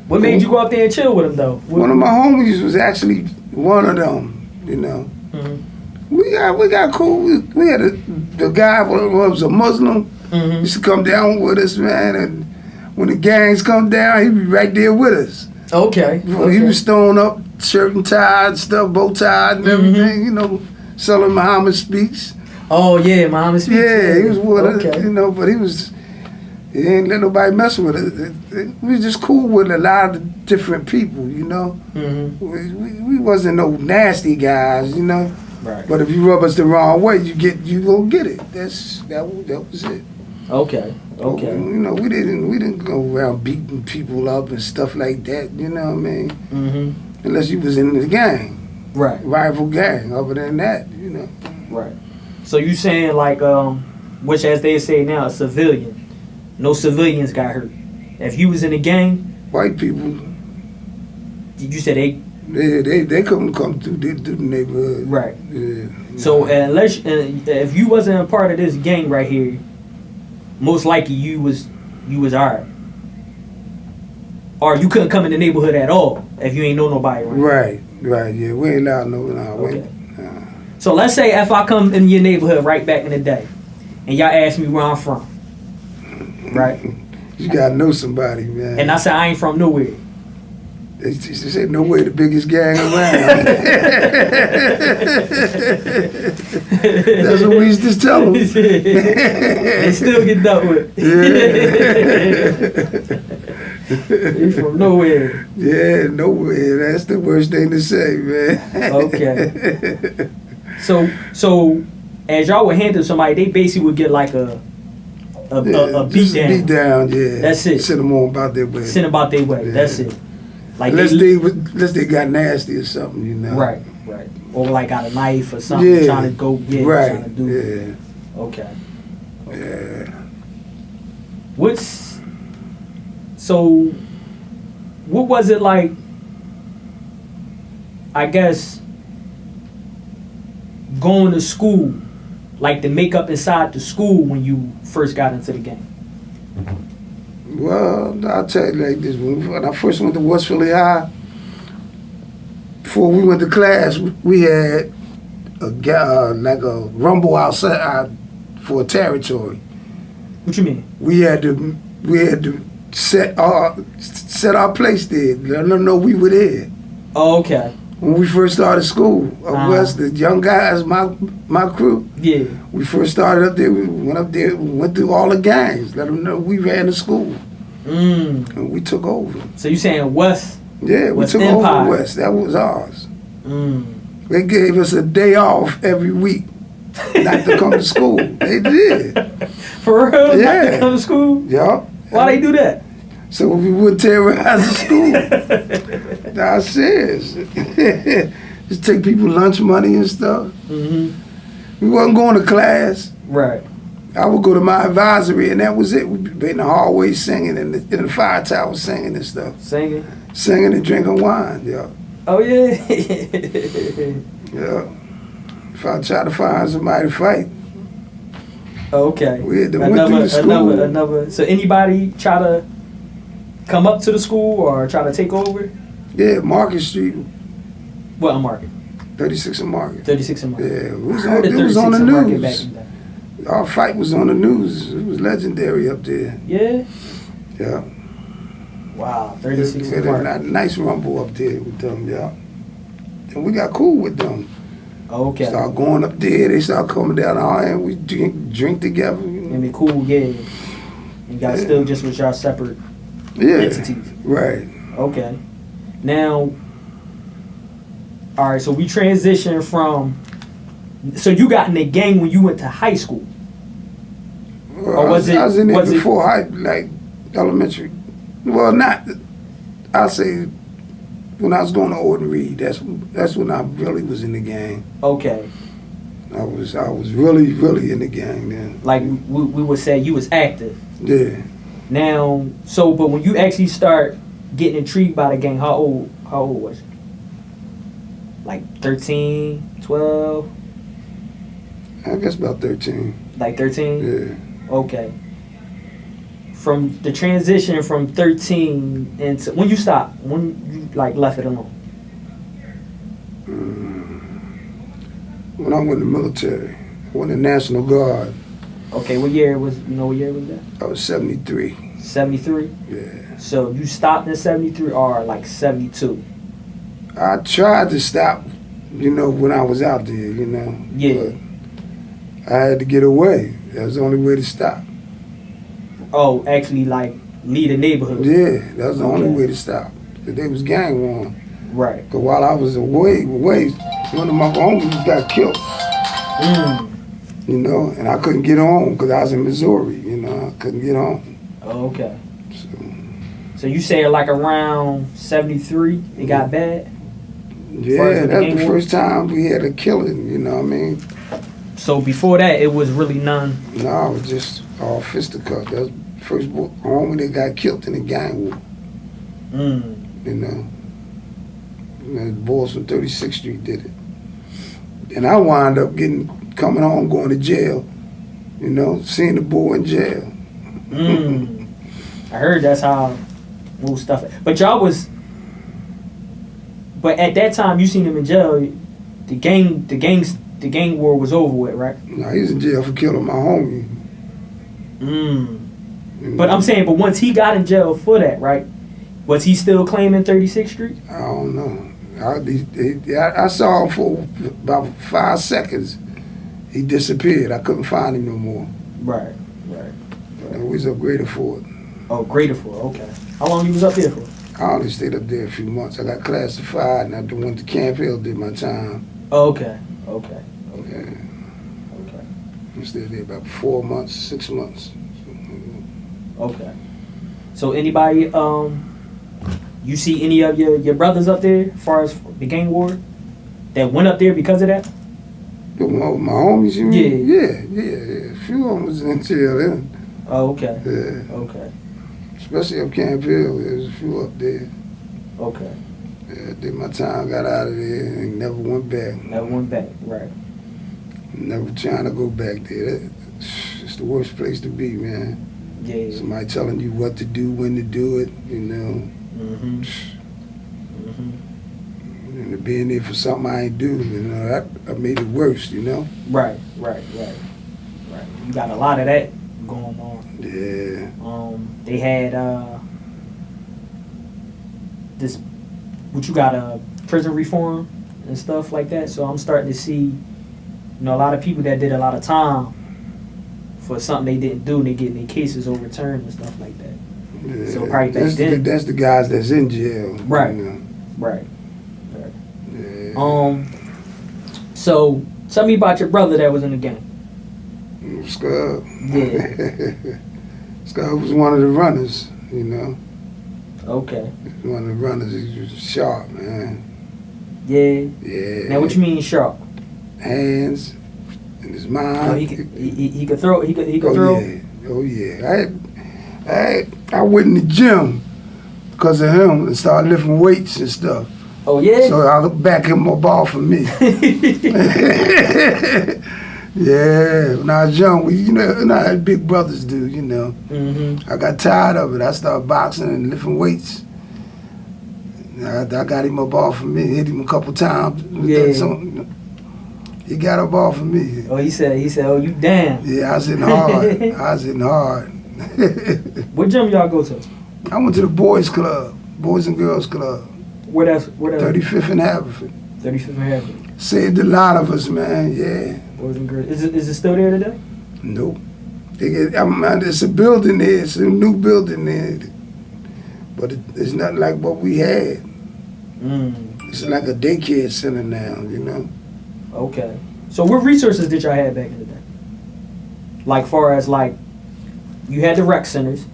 [SPEAKER 1] What made you go up there and chill with them, though?
[SPEAKER 2] One of my homies was actually one of them. You know.
[SPEAKER 1] Mhm.
[SPEAKER 2] We got cool. We had the guy who was a Muslim.
[SPEAKER 1] Mhm.
[SPEAKER 2] Used to come down with us, man. And when the gangs come down, he'd be right there with us.
[SPEAKER 1] Okay.
[SPEAKER 2] He was throwing up shirt and tie and stuff, bow tie and everything. You know, selling Muhammad Speaks.
[SPEAKER 1] Oh, yeah, Muhammad Speaks.
[SPEAKER 2] Yeah, he was with us.
[SPEAKER 1] Okay.
[SPEAKER 2] You know, but he was He ain't let nobody mess with us. We was just cool with a lot of different people, you know.
[SPEAKER 1] Mm-hmm.
[SPEAKER 2] We wasn't no nasty guys, you know.
[SPEAKER 1] Right.
[SPEAKER 2] But if you rub us the wrong way, you gonna get it. That was it.
[SPEAKER 1] Okay. Okay.
[SPEAKER 2] You know, we didn't go around beating people up and stuff like that. You know what I mean?
[SPEAKER 1] Mm-hmm.
[SPEAKER 2] Unless you was in the gang,
[SPEAKER 1] Right.
[SPEAKER 2] rival gang. Other than that, you know.
[SPEAKER 1] Right. So you saying like which as they say now, a civilian. No civilians got hurt. If you was in a gang,
[SPEAKER 2] White people,
[SPEAKER 1] you said
[SPEAKER 2] they couldn't come through the neighborhood.
[SPEAKER 1] right.
[SPEAKER 2] Yeah.
[SPEAKER 1] So unless if you wasn't a part of this gang right here, most likely you was alright. Or you couldn't come in the neighborhood at all if you ain't know nobody.
[SPEAKER 2] Right. Yeah, we ain't allowed
[SPEAKER 1] Okay. So let's say if I come in your neighborhood right back in the day, and y'all ask me where I'm from, right?
[SPEAKER 2] You gotta know somebody, man.
[SPEAKER 1] And I say I ain't from nowhere.
[SPEAKER 2] They said no way the biggest gang around. That's what we used to tell them.
[SPEAKER 1] They still get dealt with. You from nowhere.
[SPEAKER 2] Yeah, nowhere. That's the worst thing to say, man.
[SPEAKER 1] Okay. So as y'all would handle somebody, they basically would get like a beat down.
[SPEAKER 2] Beat down, yeah.
[SPEAKER 1] That's it.
[SPEAKER 2] Send them on about their way.
[SPEAKER 1] Send about their way.
[SPEAKER 2] Yeah.
[SPEAKER 1] That's it. Like
[SPEAKER 2] Unless they got nasty or something, you know.
[SPEAKER 1] Right. Or like got a knife or something, trying to go trying to do.
[SPEAKER 2] Yeah.
[SPEAKER 1] Okay.
[SPEAKER 2] Yeah.
[SPEAKER 1] What was it like, I guess, going to school, like the makeup inside the school when you first got into the game?
[SPEAKER 2] Well, I'll tell you like this. When I first went to West Philly High, before we went to class, we had like a rumble outside for a territory.
[SPEAKER 1] What you mean?
[SPEAKER 2] We had to set our place there, let them know we were there.
[SPEAKER 1] Oh, okay.
[SPEAKER 2] When we first started school, West, the young guys, my crew,
[SPEAKER 1] Yeah.
[SPEAKER 2] we first started up there, we went up there, we went through all the gangs, let them know we ran the school. And we took over.
[SPEAKER 1] So you saying West?
[SPEAKER 2] Yeah, we
[SPEAKER 1] West
[SPEAKER 2] took
[SPEAKER 1] Empire.
[SPEAKER 2] over West. That was ours.
[SPEAKER 1] Mm.
[SPEAKER 2] They gave us a day off every week not to come to school. They did.
[SPEAKER 1] For real?
[SPEAKER 2] Yeah.
[SPEAKER 1] Not to come to school?
[SPEAKER 2] Yup.
[SPEAKER 1] Why they do that?
[SPEAKER 2] So we wouldn't terrorize the school. Nah, serious. Just take people lunch money and stuff.
[SPEAKER 1] Mm-hmm.
[SPEAKER 2] We wasn't going to class.
[SPEAKER 1] Right.
[SPEAKER 2] I would go to my advisory, and that was it. We'd be in the hallway singing, and in the fire tower singing and stuff.
[SPEAKER 1] Singing?
[SPEAKER 2] Singing and drinking wine, yeah.
[SPEAKER 1] Oh, yeah.
[SPEAKER 2] Yeah. If I try to find somebody to fight,
[SPEAKER 1] Okay.
[SPEAKER 2] we had to went through the school.
[SPEAKER 1] Another. So anybody try to come up to the school or try to take over?
[SPEAKER 2] Yeah, Market Street,
[SPEAKER 1] What Market?
[SPEAKER 2] 36 and Market.
[SPEAKER 1] 36 and Market.
[SPEAKER 2] Yeah, it was
[SPEAKER 1] I heard
[SPEAKER 2] on,
[SPEAKER 1] of
[SPEAKER 2] it was on the
[SPEAKER 1] 36 and Market back
[SPEAKER 2] news.
[SPEAKER 1] in the day.
[SPEAKER 2] Our fight was on the news. It was legendary up there.
[SPEAKER 1] Yeah.
[SPEAKER 2] Yeah.
[SPEAKER 1] Wow. 36
[SPEAKER 2] We
[SPEAKER 1] and
[SPEAKER 2] had
[SPEAKER 1] Market.
[SPEAKER 2] a nice rumble up there with them, yeah. And we got cool with them.
[SPEAKER 1] Okay.
[SPEAKER 2] Start going up there, they start coming down our end, we drink together. You know.
[SPEAKER 1] I mean, cool, yeah. And y'all
[SPEAKER 2] Yeah.
[SPEAKER 1] still just with y'all separate
[SPEAKER 2] Yeah,
[SPEAKER 1] entities.
[SPEAKER 2] right.
[SPEAKER 1] Okay. Now, all right, so we transitioned from, so you got in the gang when you went to high school.
[SPEAKER 2] Well,
[SPEAKER 1] Or was
[SPEAKER 2] I was in there
[SPEAKER 1] was it-
[SPEAKER 2] before like elementary. Well, not. I say when I was going to Orton Reed. That's when I really was in the gang.
[SPEAKER 1] Okay.
[SPEAKER 2] I was really in the gang then.
[SPEAKER 1] Like we would say you was active.
[SPEAKER 2] Yeah.
[SPEAKER 1] Now, so, but when you actually start getting intrigued by the gang, how old was you? Like 13, 12?
[SPEAKER 2] I guess about 13.
[SPEAKER 1] Like 13?
[SPEAKER 2] Yeah.
[SPEAKER 1] Okay. From the transition from 13 into, when you stopped, when you like left it alone?
[SPEAKER 2] When I went in the military, I went in the National Guard.
[SPEAKER 1] Okay, what year was that?
[SPEAKER 2] I was 73.
[SPEAKER 1] 73?
[SPEAKER 2] Yeah.
[SPEAKER 1] So you stopped in 73 or like 72?
[SPEAKER 2] I tried to stop, when I was out there,
[SPEAKER 1] Yeah.
[SPEAKER 2] But I had to get away. That was the only way to stop.
[SPEAKER 1] Oh, actually, like leave the neighborhood.
[SPEAKER 2] Yeah, that was the only
[SPEAKER 1] Okay.
[SPEAKER 2] way to stop. 'Cause they was gang warned.
[SPEAKER 1] Right.
[SPEAKER 2] Cause while I was away, one of my homies got killed.
[SPEAKER 1] Mm.
[SPEAKER 2] You know, and I couldn't get home because I was in Missouri. You know, I couldn't get home.
[SPEAKER 1] Oh, okay.
[SPEAKER 2] So,
[SPEAKER 1] So you say like around 73, it got bad. Far as
[SPEAKER 2] yeah,
[SPEAKER 1] with the
[SPEAKER 2] that's
[SPEAKER 1] gang
[SPEAKER 2] the
[SPEAKER 1] war?
[SPEAKER 2] first time we had a killing. You know what I mean?
[SPEAKER 1] So before that, it was really none.
[SPEAKER 2] No, it was just all fisticuffs. That was the first homie that got killed in the gang war.
[SPEAKER 1] Mm.
[SPEAKER 2] You know, and the boys from 36th Street did it. And I wound up coming home, going to jail. You know, seeing the boy in jail.
[SPEAKER 1] Mm. I heard that's how little stuff. But y'all was. But at that time, you seen him in jail. The gang war was over with, right?
[SPEAKER 2] No, he was in jail for killing my homie.
[SPEAKER 1] Mm.
[SPEAKER 2] You know?
[SPEAKER 1] But I'm saying, but once he got in jail for that, right? Was he still claiming 36th Street?
[SPEAKER 2] I don't know. I saw him for about 5 seconds. He disappeared. I couldn't find him no more.
[SPEAKER 1] Right.
[SPEAKER 2] You know, we was upgraded for it.
[SPEAKER 1] Oh, Graterford. Okay. How long you was up there for?
[SPEAKER 2] I only stayed up there a few months. I got classified and I went to Camp Hill, did my time.
[SPEAKER 1] Oh, okay.
[SPEAKER 2] Yeah.
[SPEAKER 1] Okay.
[SPEAKER 2] I stayed there about 4 months, 6 months.
[SPEAKER 1] Okay. So anybody, you see any of your brothers up there as far as the gang war that went up there because of that?
[SPEAKER 2] My homies, you mean?
[SPEAKER 1] Yeah.
[SPEAKER 2] Yeah. A few of them was in jail then.
[SPEAKER 1] Oh, okay.
[SPEAKER 2] Yeah.
[SPEAKER 1] Okay.
[SPEAKER 2] Especially up Camp Hill, there was a few up there.
[SPEAKER 1] Okay.
[SPEAKER 2] Yeah, did my time, got out of there, and never went back.
[SPEAKER 1] That went back. Right.
[SPEAKER 2] Never trying to go back there. It's the worst place to be, man.
[SPEAKER 1] Yeah.
[SPEAKER 2] Somebody telling you what to do, when to do it, you know.
[SPEAKER 1] Mm-hmm. Mm-hmm.
[SPEAKER 2] And to being there for something I ain't do, you know, that made it worse, you know.
[SPEAKER 1] Right. You got a lot of that going on.
[SPEAKER 2] Yeah.
[SPEAKER 1] They had this. What you got prison reform and stuff like that. So I'm starting to see, a lot of people that did a lot of time for something they didn't do, and they getting their cases overturned and stuff like that.
[SPEAKER 2] Yeah.
[SPEAKER 1] So probably back then.
[SPEAKER 2] That's the guys that's in jail.
[SPEAKER 1] Right.
[SPEAKER 2] You know?
[SPEAKER 1] Right.
[SPEAKER 2] Yeah.
[SPEAKER 1] So tell me about your brother that was in the gang.
[SPEAKER 2] Scub.
[SPEAKER 1] Yeah.
[SPEAKER 2] Scub was one of the runners, you know.
[SPEAKER 1] Okay.
[SPEAKER 2] One of the runners. He was sharp, man.
[SPEAKER 1] Yeah.
[SPEAKER 2] Yeah.
[SPEAKER 1] Now what you mean sharp?
[SPEAKER 2] Hands in his mind.
[SPEAKER 1] He could throw. He could
[SPEAKER 2] Oh
[SPEAKER 1] throw.
[SPEAKER 2] yeah. Oh yeah. I went in the gym because of him and started lifting weights and stuff.
[SPEAKER 1] Oh yeah.
[SPEAKER 2] So I look back him a ball for me. Yeah, when I was young, you know how big brothers do, you know.
[SPEAKER 1] Mm-hmm.
[SPEAKER 2] I got tired of it. I started boxing and lifting weights. I got him a ball for me. Hit him a couple times.
[SPEAKER 1] Yeah.
[SPEAKER 2] He got a ball for me.
[SPEAKER 1] Oh, he said, oh, you damn.
[SPEAKER 2] Yeah, I was hitting hard.
[SPEAKER 1] What gym y'all go to?
[SPEAKER 2] I went to the boys club, Boys and Girls Club.
[SPEAKER 1] Where that's
[SPEAKER 2] 35th and Haverford.
[SPEAKER 1] 35th and Haverford.
[SPEAKER 2] Saved a lot of us, man. Yeah.
[SPEAKER 1] Boys and Girls. Is it still there today?
[SPEAKER 2] Nope. It's a building there. It's a new building there. But it's not like what we had. It's like a daycare center now, you know.
[SPEAKER 1] Okay. So what resources did y'all have back in the day? Like far as like, you had the rec centers.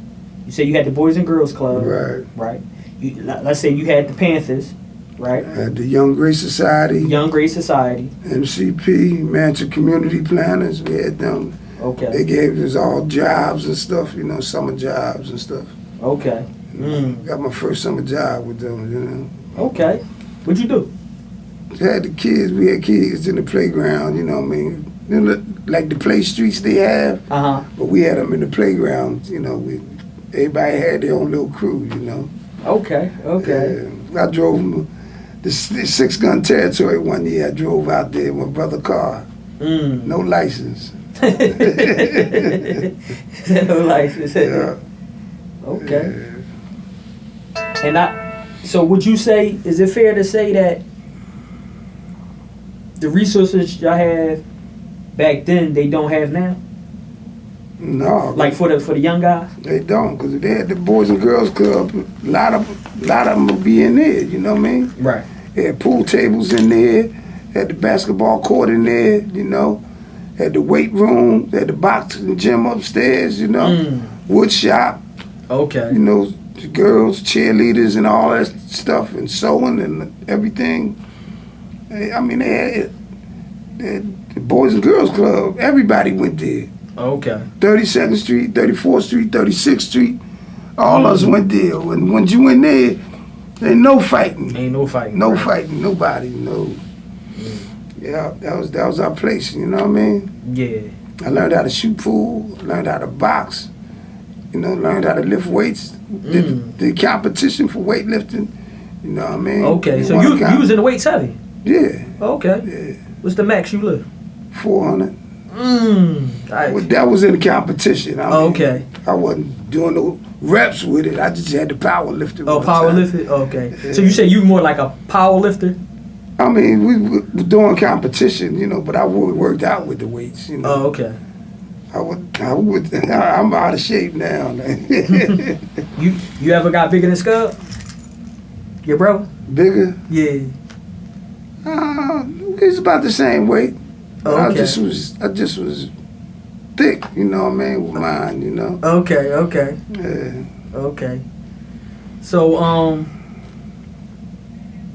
[SPEAKER 1] You said you had the Boys and Girls Club.
[SPEAKER 2] Right.
[SPEAKER 1] Right. Let's say you had the Panthers. Right.
[SPEAKER 2] Had the Young Grace Society.
[SPEAKER 1] Young Grace Society.
[SPEAKER 2] MCP, Mansion Community Planners. We had them.
[SPEAKER 1] Okay.
[SPEAKER 2] They gave us all jobs and stuff, you know, summer jobs and stuff.
[SPEAKER 1] Okay.
[SPEAKER 2] Got my first summer job with them, you know.
[SPEAKER 1] Okay. What'd you do?
[SPEAKER 2] Had the kids, we had kids in the playground, you know what I mean? You know, like the play streets they have, but we had them in the playground, you know. Everybody had their own little crew, you know.
[SPEAKER 1] Okay.
[SPEAKER 2] I drove them, the 6-gun territory one year. I drove out there in my brother's car. No license.
[SPEAKER 1] No license.
[SPEAKER 2] Yeah.
[SPEAKER 1] Okay. And so would you say, is it fair to say that the resources y'all have back then, they don't have now?
[SPEAKER 2] No,
[SPEAKER 1] Like for the young guys?
[SPEAKER 2] they don't, because they had the Boys and Girls Club. A lot of them will be in there. You know what I mean?
[SPEAKER 1] Right.
[SPEAKER 2] They had pool tables in there. Had the basketball court in there. You know, had the weight room. Had the boxing gym upstairs. You know, wood shop.
[SPEAKER 1] Okay.
[SPEAKER 2] You know, the girls, cheerleaders, and all that stuff, and sewing and everything. I mean, they had the Boys and Girls Club. Everybody went there.
[SPEAKER 1] Okay.
[SPEAKER 2] 32nd Street, 34th Street, 36th Street. All of us went there. When you went there, there ain't no fighting.
[SPEAKER 1] Ain't no fighting.
[SPEAKER 2] No
[SPEAKER 1] right?
[SPEAKER 2] fighting, nobody, no. Yeah, that was our place, you know what I mean?
[SPEAKER 1] Yeah.
[SPEAKER 2] I learned how to shoot pool, learned how to box, you know, learned how to lift weights, did the competition for weightlifting, you know what I mean?
[SPEAKER 1] Okay. So you was in the weights heavy?
[SPEAKER 2] Yeah.
[SPEAKER 1] Okay.
[SPEAKER 2] Yeah.
[SPEAKER 1] What's the max you lift?
[SPEAKER 2] 400.
[SPEAKER 1] Nice.
[SPEAKER 2] Well, that was in the competition. I mean,
[SPEAKER 1] Okay.
[SPEAKER 2] I wasn't doing no reps with it. I just had the power lifting.
[SPEAKER 1] Oh,
[SPEAKER 2] one
[SPEAKER 1] power
[SPEAKER 2] time.
[SPEAKER 1] lifting? Okay. So you say you more like a power lifter?
[SPEAKER 2] I mean, we were doing competition, you know, but I worked out with the weights, you know.
[SPEAKER 1] Oh, okay.
[SPEAKER 2] I'm out of shape now.
[SPEAKER 1] You ever got bigger than Scub? Your bro?
[SPEAKER 2] Bigger?
[SPEAKER 1] Yeah.
[SPEAKER 2] It's about the same weight.
[SPEAKER 1] Oh,
[SPEAKER 2] I
[SPEAKER 1] okay.
[SPEAKER 2] just was thick, you know what I mean, with mine, you know.
[SPEAKER 1] Okay, okay.
[SPEAKER 2] Yeah.
[SPEAKER 1] Okay. So,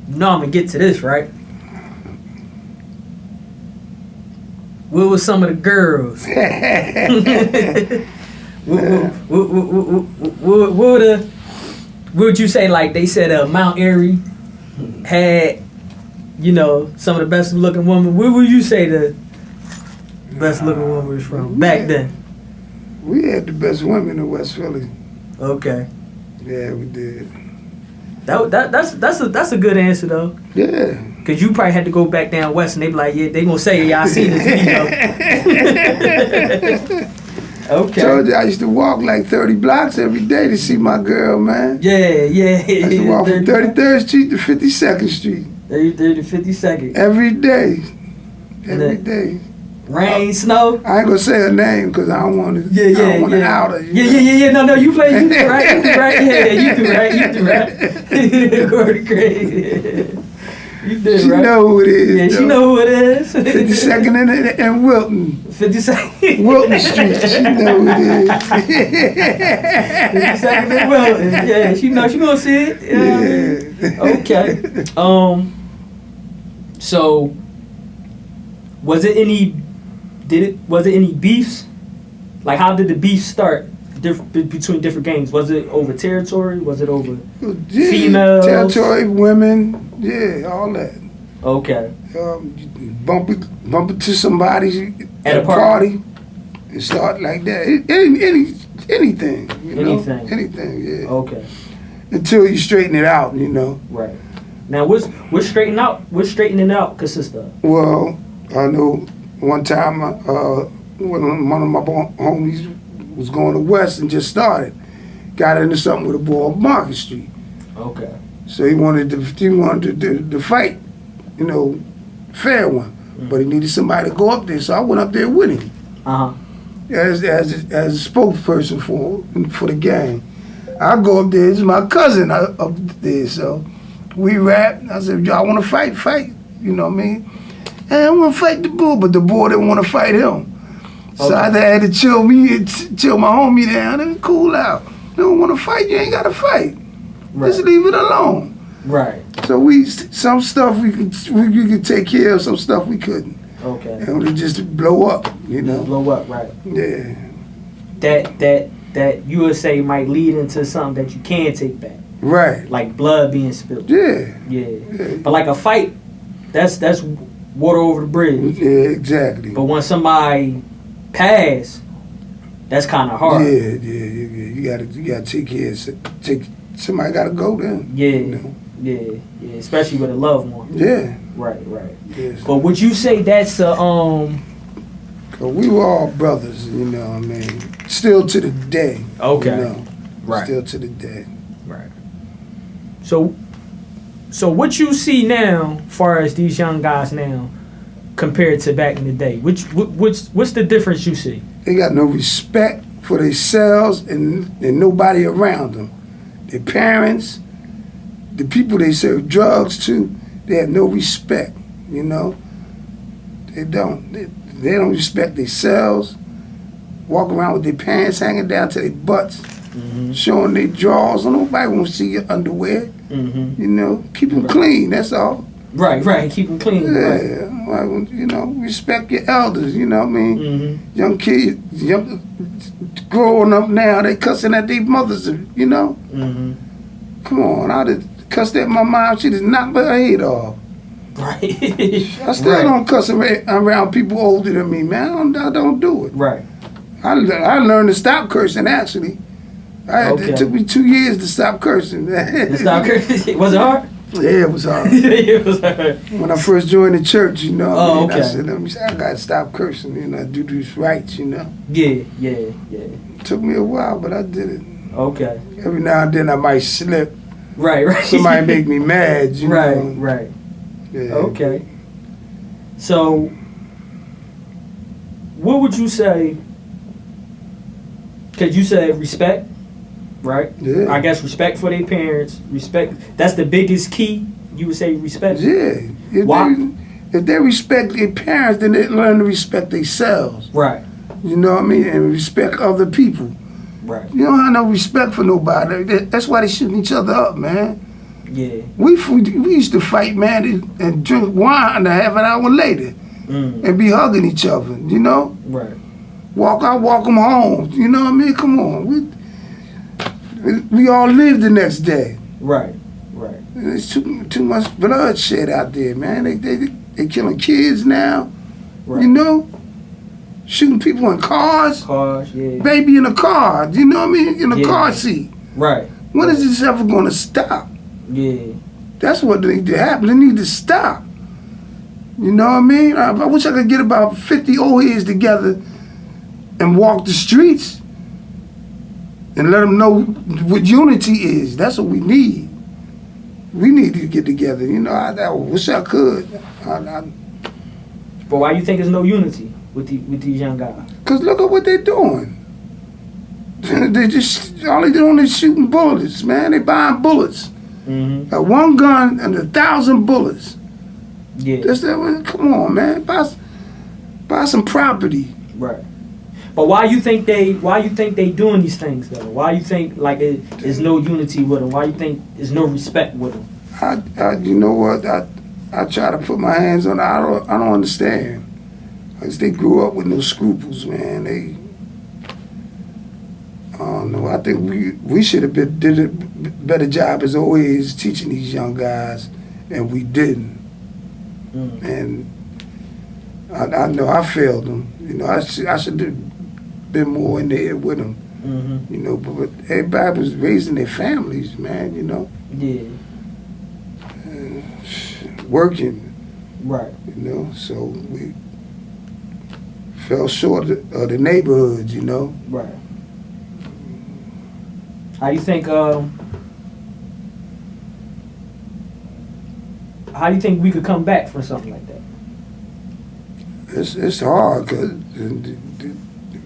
[SPEAKER 1] no, I'm gonna get to this, right? What was some of the girls? What would you say? Like they said, Mount Airy had, you know, some of the best looking women. Where would you say the best looking woman was from back then?
[SPEAKER 2] We had the best women in West Philly.
[SPEAKER 1] Okay.
[SPEAKER 2] Yeah, we did.
[SPEAKER 1] That's a good answer though.
[SPEAKER 2] Yeah.
[SPEAKER 1] Cause you probably had to go back down west and they be like, yeah, they gonna say y'all seen this video. Okay.
[SPEAKER 2] Told you I used to walk like 30 blocks every day to see my girl, man.
[SPEAKER 1] Yeah.
[SPEAKER 2] I used to walk from 33rd Street to 52nd Street
[SPEAKER 1] 30 to 52nd.
[SPEAKER 2] every day. Every
[SPEAKER 1] That-
[SPEAKER 2] day.
[SPEAKER 1] Rain, snow.
[SPEAKER 2] I ain't gonna say her name because I don't want to.
[SPEAKER 1] Yeah,
[SPEAKER 2] I don't want to
[SPEAKER 1] yeah.
[SPEAKER 2] out her. you
[SPEAKER 1] Yeah,
[SPEAKER 2] know?
[SPEAKER 1] yeah. No, you play, you do right, Yeah, you do right. Gordy crazy. You did
[SPEAKER 2] She
[SPEAKER 1] right.
[SPEAKER 2] know who it is.
[SPEAKER 1] Yeah, she
[SPEAKER 2] though.
[SPEAKER 1] know who it is.
[SPEAKER 2] 52nd and Wilton.
[SPEAKER 1] 52nd.
[SPEAKER 2] Wilton Street. She know who it is.
[SPEAKER 1] 52nd and Wilton. Yeah, she know. She gonna see it. You know what I mean? Okay. So, was it any beefs? Like, how did the beef start between different gangs? Was it over territory? Was it over
[SPEAKER 2] Yeah,
[SPEAKER 1] females?
[SPEAKER 2] territory, women, yeah, all that.
[SPEAKER 1] Okay.
[SPEAKER 2] Bump into somebody
[SPEAKER 1] At
[SPEAKER 2] at
[SPEAKER 1] a
[SPEAKER 2] a party and start like that. Anything, you know?
[SPEAKER 1] Anything.
[SPEAKER 2] Anything, yeah.
[SPEAKER 1] Okay.
[SPEAKER 2] Until you straighten it out, you know.
[SPEAKER 1] Right. Now, what's straightening out consist of?
[SPEAKER 2] Well, I know one time when one of my homies was going to West and just started, got into something with a boy on Market Street.
[SPEAKER 1] Okay.
[SPEAKER 2] So he wanted to fight, you know, fair one. But he needed somebody to go up there, so I went up there with him as a spokesperson for the gang. I go up there, it's my cousin up there, so we rapped. I said, y'all want to fight, you know what I mean? And I want to fight the bull, but the bull didn't want to fight him. So
[SPEAKER 1] Okay.
[SPEAKER 2] I had to chill my homie down and cool out. You don't want to fight, you ain't got to fight.
[SPEAKER 1] Right.
[SPEAKER 2] Just leave it alone.
[SPEAKER 1] Right.
[SPEAKER 2] So some stuff we could take care of, some stuff we couldn't.
[SPEAKER 1] Okay.
[SPEAKER 2] And it just blow up, you know.
[SPEAKER 1] Blow up. Right.
[SPEAKER 2] Yeah.
[SPEAKER 1] That you would say might lead into something that you can take back,
[SPEAKER 2] Right.
[SPEAKER 1] like blood being spilled.
[SPEAKER 2] Yeah.
[SPEAKER 1] Yeah.
[SPEAKER 2] Yeah.
[SPEAKER 1] But like a fight, that's water over the bridge.
[SPEAKER 2] Yeah, exactly.
[SPEAKER 1] But when somebody pass, that's kind of hard.
[SPEAKER 2] Yeah. You gotta take care of somebody gotta go then.
[SPEAKER 1] Yeah.
[SPEAKER 2] You know?
[SPEAKER 1] Yeah. Especially with a loved one.
[SPEAKER 2] Yeah.
[SPEAKER 1] Right.
[SPEAKER 2] Yes.
[SPEAKER 1] But would you say that's a
[SPEAKER 2] 'Cause we were all brothers, you know what I mean? Still to the day.
[SPEAKER 1] Okay.
[SPEAKER 2] You know?
[SPEAKER 1] Right.
[SPEAKER 2] Still to the day.
[SPEAKER 1] Right. So what you see now, far as these young guys now, compared to back in the day, what's the difference you see?
[SPEAKER 2] They got no respect for themselves and nobody around them. Their parents, the people they serve drugs to, they have no respect, you know. They don't. They don't respect themselves. Walk around with their pants hanging down to their butts, showing their drawers. Nobody wants to see your underwear. You know, keep them clean, that's all.
[SPEAKER 1] Right. Keep them clean.
[SPEAKER 2] Yeah, well, you know, respect your elders, you know what I mean? Young kids, growing up now, they cussing at their mothers, you know? Come on, I'd have cussed at my mom, she'd have knocked her head off.
[SPEAKER 1] Right.
[SPEAKER 2] I still don't cuss around people older than me, man. I don't do it.
[SPEAKER 1] Right.
[SPEAKER 2] I learned to stop cursing, actually. It took me 2 years to stop cursing.
[SPEAKER 1] To stop cursing? Was it hard?
[SPEAKER 2] Yeah, it was hard.
[SPEAKER 1] It was hard.
[SPEAKER 2] When I first joined the church, you know,
[SPEAKER 1] Okay.
[SPEAKER 2] I said, I gotta stop cursing, you know, do these rights, you know.
[SPEAKER 1] Yeah.
[SPEAKER 2] It took me a while, but I did it.
[SPEAKER 1] Okay.
[SPEAKER 2] Every now and then I might slip.
[SPEAKER 1] Right.
[SPEAKER 2] Somebody make me mad, you know.
[SPEAKER 1] Right.
[SPEAKER 2] Yeah.
[SPEAKER 1] Okay. So, what would you say? Because you said respect, right?
[SPEAKER 2] Yeah.
[SPEAKER 1] I guess respect for their parents. Respect. That's the biggest key. You would say respect.
[SPEAKER 2] Yeah.
[SPEAKER 1] Why?
[SPEAKER 2] If they respect their parents, then they learn to respect themselves.
[SPEAKER 1] Right.
[SPEAKER 2] You know what I mean? And respect other people.
[SPEAKER 1] Right.
[SPEAKER 2] You don't have no respect for nobody. That's why they shooting each other up, man.
[SPEAKER 1] Yeah.
[SPEAKER 2] We used to fight, man, and drink wine a half an hour later and be hugging each other, you know?
[SPEAKER 1] Right.
[SPEAKER 2] Walk them home, you know what I mean? Come on. We all live the next day.
[SPEAKER 1] Right.
[SPEAKER 2] There's too much bloodshed out there, man. They killing kids now,
[SPEAKER 1] Right.
[SPEAKER 2] you know? Shooting people in cars.
[SPEAKER 1] Yeah.
[SPEAKER 2] Baby in a car, you know what I mean? In a car seat.
[SPEAKER 1] Right.
[SPEAKER 2] When is this ever going to stop?
[SPEAKER 1] Yeah.
[SPEAKER 2] That's what needs to happen. It needs to stop. You know what I mean? I wish I could get about 50 old heads together and walk the streets and let them know what unity is. That's what we need. We need to get together. You know, I wish I could.
[SPEAKER 1] But why you think there's no unity with these young guys?
[SPEAKER 2] Because look at what they're doing. They just, all they doing is shooting bullets, man. They buying bullets. Got one gun and 1,000 bullets.
[SPEAKER 1] Yeah.
[SPEAKER 2] Come on, man. Buy some property.
[SPEAKER 1] Right. But why you think they doing these things though? Why you think like there's no unity with them? Why you think there's no respect with them?
[SPEAKER 2] You know what? I try to put my hands on it. I don't understand. Cause they grew up with no scruples, man. I don't know. I think we should have did a better job as always teaching these young guys, and we didn't. And I know I failed them. You know, I should have been more in there with them. You know, but everybody was raising their families, man. You know.
[SPEAKER 1] Yeah.
[SPEAKER 2] Working.
[SPEAKER 1] Right.
[SPEAKER 2] You know, so we fell short of the neighborhoods. You know.
[SPEAKER 1] Right. How you think we could come back from something like that?
[SPEAKER 2] It's hard because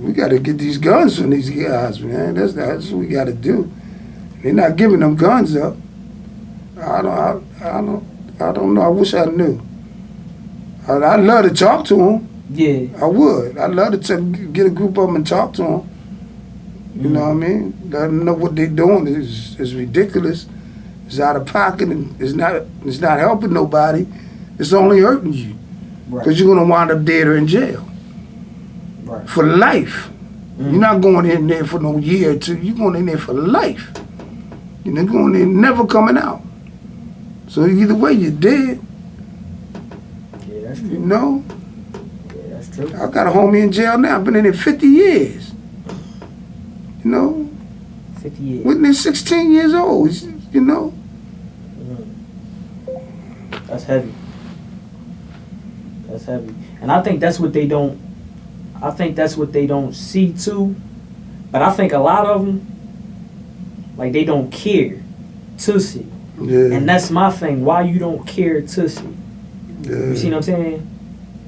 [SPEAKER 2] we got to get these guns from these guys, man. That's what we got to do. They're not giving them guns up. I don't know. I wish I knew. I'd love to talk to them.
[SPEAKER 1] Yeah.
[SPEAKER 2] I would. I'd love to get a group of them and talk to them. You know what I mean? Let them know what they're doing is ridiculous. It's out of pocket and it's not helping nobody. It's only hurting you.
[SPEAKER 1] Right.
[SPEAKER 2] Because you're going to wind up dead or in jail.
[SPEAKER 1] Right.
[SPEAKER 2] For life. You're not going in there for no year or two. You're going in there for life. You're going in there never coming out. So either way, you're dead.
[SPEAKER 1] Yeah, that's true.
[SPEAKER 2] You know?
[SPEAKER 1] Yeah, that's true.
[SPEAKER 2] I got a homie in jail now. I've been in there 50 years. You know?
[SPEAKER 1] 50 years.
[SPEAKER 2] Witness 16 years old. You know?
[SPEAKER 1] That's heavy. That's heavy. And I think that's what they don't see too. But I think a lot of them, like, they don't care to see.
[SPEAKER 2] Yeah.
[SPEAKER 1] And that's my thing. Why you don't care to see?
[SPEAKER 2] Yeah.
[SPEAKER 1] You see what I'm saying?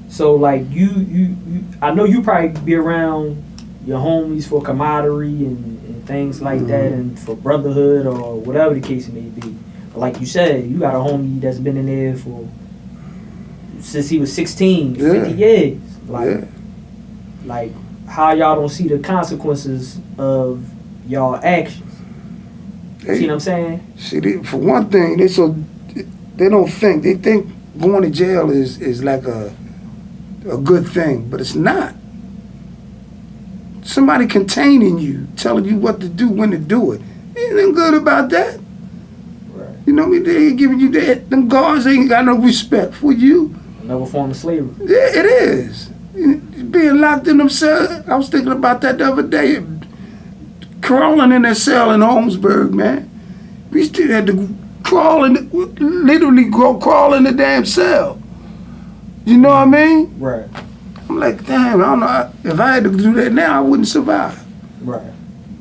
[SPEAKER 1] So like you I know you probably be around your homies for camaraderie and things like that, and for brotherhood or whatever the case may be. But like you said, you got a homie that's been in there for since he was 16, 50 years. Like how y'all don't see the consequences of y'all actions. See what I'm saying?
[SPEAKER 2] See, for one thing, they don't think. They think going to jail is like a good thing, but it's not. Somebody containing you, telling you what to do, when to do it. Ain't nothing good about that.
[SPEAKER 1] Right.
[SPEAKER 2] You know what I mean? They ain't giving you that. Them guards ain't got no respect for you.
[SPEAKER 1] Another form of slavery.
[SPEAKER 2] Yeah, it is. Being locked in them cells. I was thinking about that the other day. Crawling in that cell in Holmesburg, man. We still had to crawl crawl in the damn cell. You know what I mean?
[SPEAKER 1] Right.
[SPEAKER 2] I'm like, damn, I don't know. If I had to do that now, I wouldn't survive.
[SPEAKER 1] Right.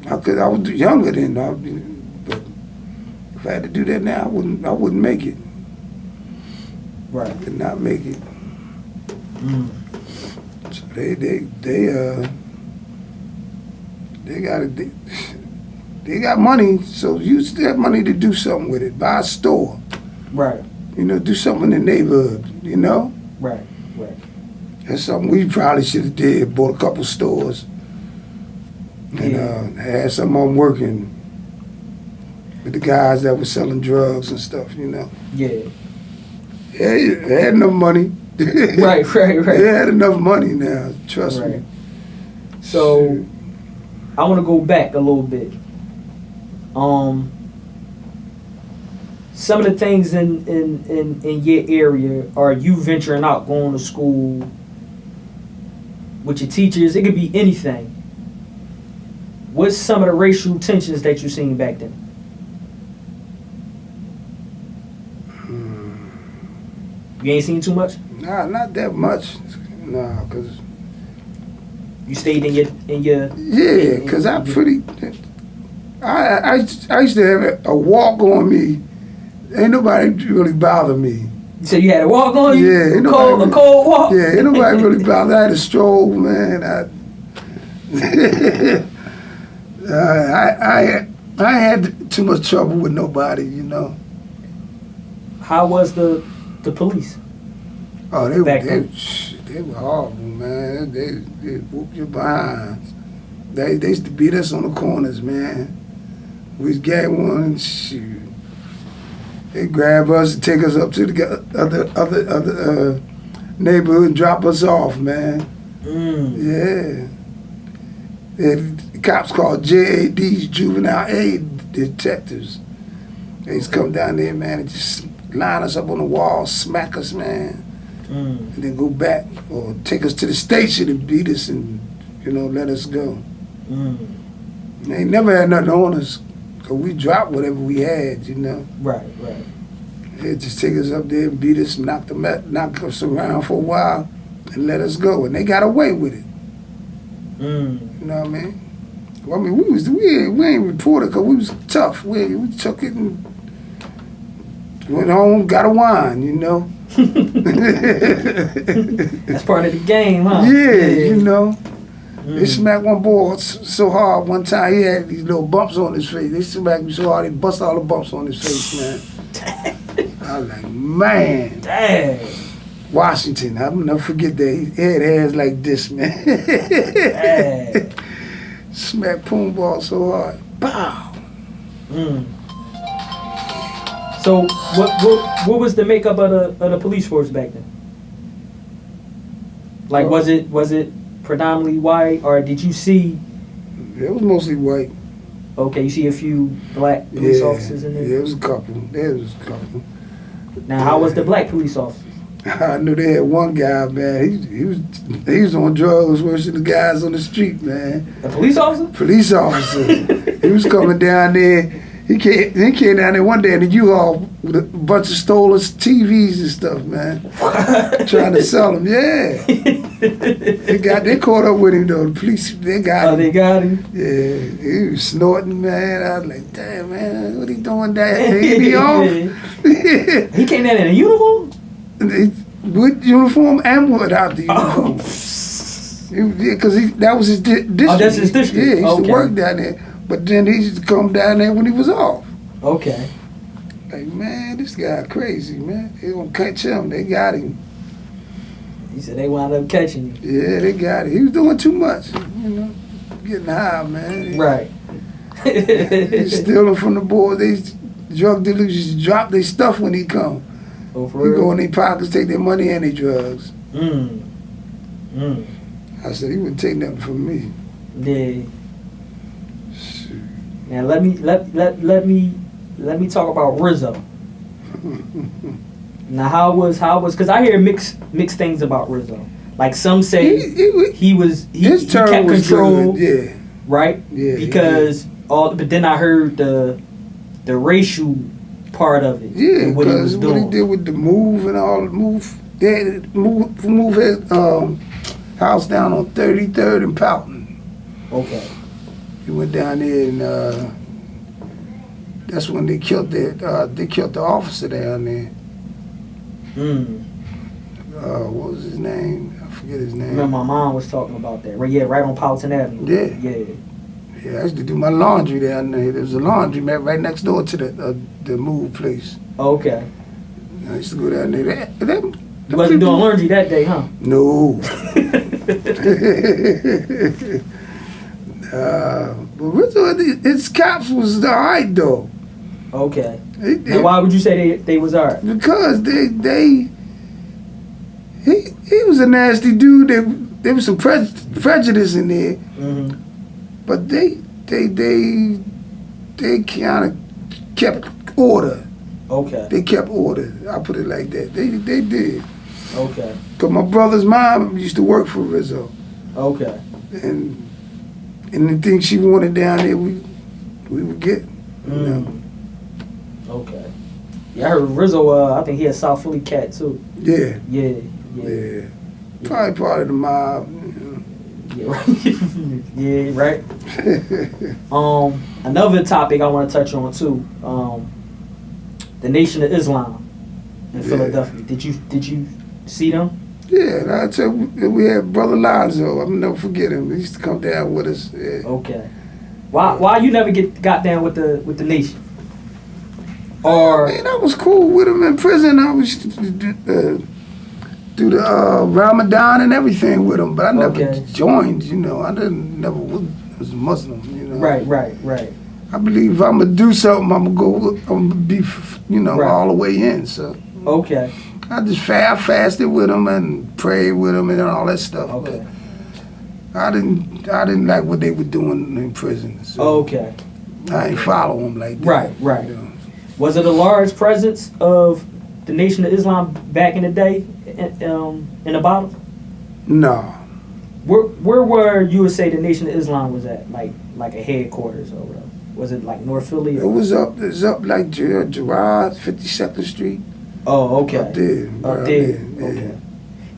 [SPEAKER 2] I was younger then, but if I had to do that now, I wouldn't make it.
[SPEAKER 1] Right.
[SPEAKER 2] Could not make it. So they got money, so use that money to do something with it. Buy a store.
[SPEAKER 1] Right.
[SPEAKER 2] You know, do something in the neighborhood, you know?
[SPEAKER 1] Right. Right.
[SPEAKER 2] That's something we probably should have did, bought a couple stores. And had some of them working with the guys that were selling drugs and stuff, you know?
[SPEAKER 1] Yeah.
[SPEAKER 2] They had enough money.
[SPEAKER 1] Right.
[SPEAKER 2] They had enough money now, trust me.
[SPEAKER 1] So, I want to go back a little bit. Some of the things in your area, are you venturing out, going to school with your teachers? It could be anything. What's some of the racial tensions that you seen back then? You ain't seen too much?
[SPEAKER 2] Nah, not that much. Nah, cause
[SPEAKER 1] you stayed in your
[SPEAKER 2] yeah, cause I used to have a walk on me. Ain't nobody really bother me.
[SPEAKER 1] You said you had a walk on you?
[SPEAKER 2] Yeah,
[SPEAKER 1] a cold walk?
[SPEAKER 2] Yeah, ain't nobody really bother. I had a stroll, man. I had too much trouble with nobody, you know.
[SPEAKER 1] How was the police?
[SPEAKER 2] Oh, they were horrible, man. They whoop your behinds. They used to beat us on the corners, man. We get one, shoot. They grab us and take us up to the other neighborhood and drop us off, man. Yeah. The cops called JADs, juvenile aid detectives. They used to come down there, man, and just line us up on the wall, smack us, man, and then go back or take us to the station and beat us and, you know, let us go. They never had nothing on us, because we dropped whatever we had, you know.
[SPEAKER 1] Right.
[SPEAKER 2] They just take us up there and beat us, knock us around for a while and let us go. And they got away with it. You know what I mean? Well, I mean, we ain't reported because we was tough. We took it and went home, got a wine, you know.
[SPEAKER 1] That's part of the game, huh?
[SPEAKER 2] Yeah, you know. They smacked one boy so hard one time, he had these little bumps on his face. They smacked me so hard, they bust all the bumps on his face, man. I was like, man.
[SPEAKER 1] Dang.
[SPEAKER 2] Washington, I'll never forget that. He had hands like this, man.
[SPEAKER 1] Dang.
[SPEAKER 2] Smacked Poon Ball so hard. Pow!
[SPEAKER 1] So what was the makeup of the police force back then? Like, was it predominantly white, or did you see?
[SPEAKER 2] It was mostly white.
[SPEAKER 1] Okay, you see a few black police officers in there?
[SPEAKER 2] Yeah, it was a couple.
[SPEAKER 1] Now, how was the black police officers?
[SPEAKER 2] I knew they had one guy, man. He was on drugs worse than the guys on the street, man.
[SPEAKER 1] A police officer?
[SPEAKER 2] Police officer. He was coming down there. He came down there one day in the U-Haul with a bunch of stolen TVs and stuff, man. Trying to sell them, yeah. They caught up with him though. The police, they got him.
[SPEAKER 1] Oh, they got him?
[SPEAKER 2] Yeah, he was snorting, man. I was like, damn, man, what he doing that? He be off.
[SPEAKER 1] He came down in a uniform?
[SPEAKER 2] With uniform and without the uniform. Because that was his district.
[SPEAKER 1] Oh, that's his district.
[SPEAKER 2] Yeah, he used
[SPEAKER 1] Okay.
[SPEAKER 2] to work down there. But then he used to come down there when he was off.
[SPEAKER 1] Okay.
[SPEAKER 2] Like, man, this guy crazy, man. They gonna catch him. They got him.
[SPEAKER 1] He said they wound up catching you.
[SPEAKER 2] Yeah, they got him. He was doing too much. Getting high, man.
[SPEAKER 1] Right.
[SPEAKER 2] He's stealing from the boys. They drug dealers used to drop their stuff when he come.
[SPEAKER 1] Oh, for
[SPEAKER 2] He
[SPEAKER 1] real?
[SPEAKER 2] go in their pockets, take their money and their drugs.
[SPEAKER 1] Mm. Mm.
[SPEAKER 2] I said he wouldn't take nothing from me.
[SPEAKER 1] Yeah.
[SPEAKER 2] Shoot.
[SPEAKER 1] Now let me talk about Rizzo. Now how was because I hear mixed things about Rizzo. Like some say he
[SPEAKER 2] his term
[SPEAKER 1] kept
[SPEAKER 2] was
[SPEAKER 1] control,
[SPEAKER 2] good. Yeah,
[SPEAKER 1] right?
[SPEAKER 2] yeah.
[SPEAKER 1] Because but then I heard the racial part of it.
[SPEAKER 2] Yeah,
[SPEAKER 1] and what he was
[SPEAKER 2] because what he
[SPEAKER 1] doing.
[SPEAKER 2] did with the move and all the move, they had move his house down on 33rd and Poughton.
[SPEAKER 1] Okay.
[SPEAKER 2] He went down there and that's when they killed the officer down there.
[SPEAKER 1] Mm.
[SPEAKER 2] What was his name? I forget his name.
[SPEAKER 1] Remember my mom was talking about that. Right, yeah, right on Powelton Avenue.
[SPEAKER 2] Yeah.
[SPEAKER 1] Yeah.
[SPEAKER 2] Yeah, I used to do my laundry down there. There was a laundromat right next door to the move place.
[SPEAKER 1] Okay.
[SPEAKER 2] I used to go down there.
[SPEAKER 1] You wasn't doing laundry that day, huh?
[SPEAKER 2] No. But Rizzo, his cops was all right though.
[SPEAKER 1] Okay. Now why would you say they was alright?
[SPEAKER 2] Because he was a nasty dude. There was some prejudice in there,
[SPEAKER 1] Mm-hmm.
[SPEAKER 2] but they kind of kept order.
[SPEAKER 1] Okay.
[SPEAKER 2] They kept order. I put it like that. They did.
[SPEAKER 1] Okay.
[SPEAKER 2] Cause my brother's mom used to work for Rizzo,
[SPEAKER 1] Okay.
[SPEAKER 2] and the things she wanted down there, we would get. You know?
[SPEAKER 1] Okay. Yeah, I heard Rizzo. I think he a South Philly cat too.
[SPEAKER 2] Yeah.
[SPEAKER 1] Yeah.
[SPEAKER 2] Yeah. Probably part of the mob.
[SPEAKER 1] Yeah. Right. Yeah. Right. Another topic I want to touch on too. The Nation of Islam in
[SPEAKER 2] Yeah.
[SPEAKER 1] Philadelphia. Did you see them?
[SPEAKER 2] Yeah, and I tell you, we had Brother Lonzo. I'll never forget him. He used to come down with us. Yeah.
[SPEAKER 1] Okay. Why you never got down with the Nation? Or
[SPEAKER 2] Man, I was cool with him in prison. I was do the Ramadan and everything with him, but I never
[SPEAKER 1] Okay.
[SPEAKER 2] joined. I never was a Muslim.
[SPEAKER 1] right.
[SPEAKER 2] I believe if I'm gonna do something, I'm gonna be,
[SPEAKER 1] Right.
[SPEAKER 2] all the way in. So
[SPEAKER 1] Okay.
[SPEAKER 2] I just fasted with him and prayed with him and all that stuff.
[SPEAKER 1] Okay.
[SPEAKER 2] But I didn't like what they were doing in prison. So
[SPEAKER 1] Okay.
[SPEAKER 2] I ain't follow them like that.
[SPEAKER 1] Right. Was it a large presence of the Nation of Islam back in the day in the bottom?
[SPEAKER 2] No.
[SPEAKER 1] Where were you would say the Nation of Islam was at? Like a headquarters or whatever? Was it like North Philly?
[SPEAKER 2] It was up like Gerard, 52nd Street.
[SPEAKER 1] Oh, okay.
[SPEAKER 2] Up there.
[SPEAKER 1] Up
[SPEAKER 2] around
[SPEAKER 1] there.
[SPEAKER 2] Yeah.
[SPEAKER 1] Okay.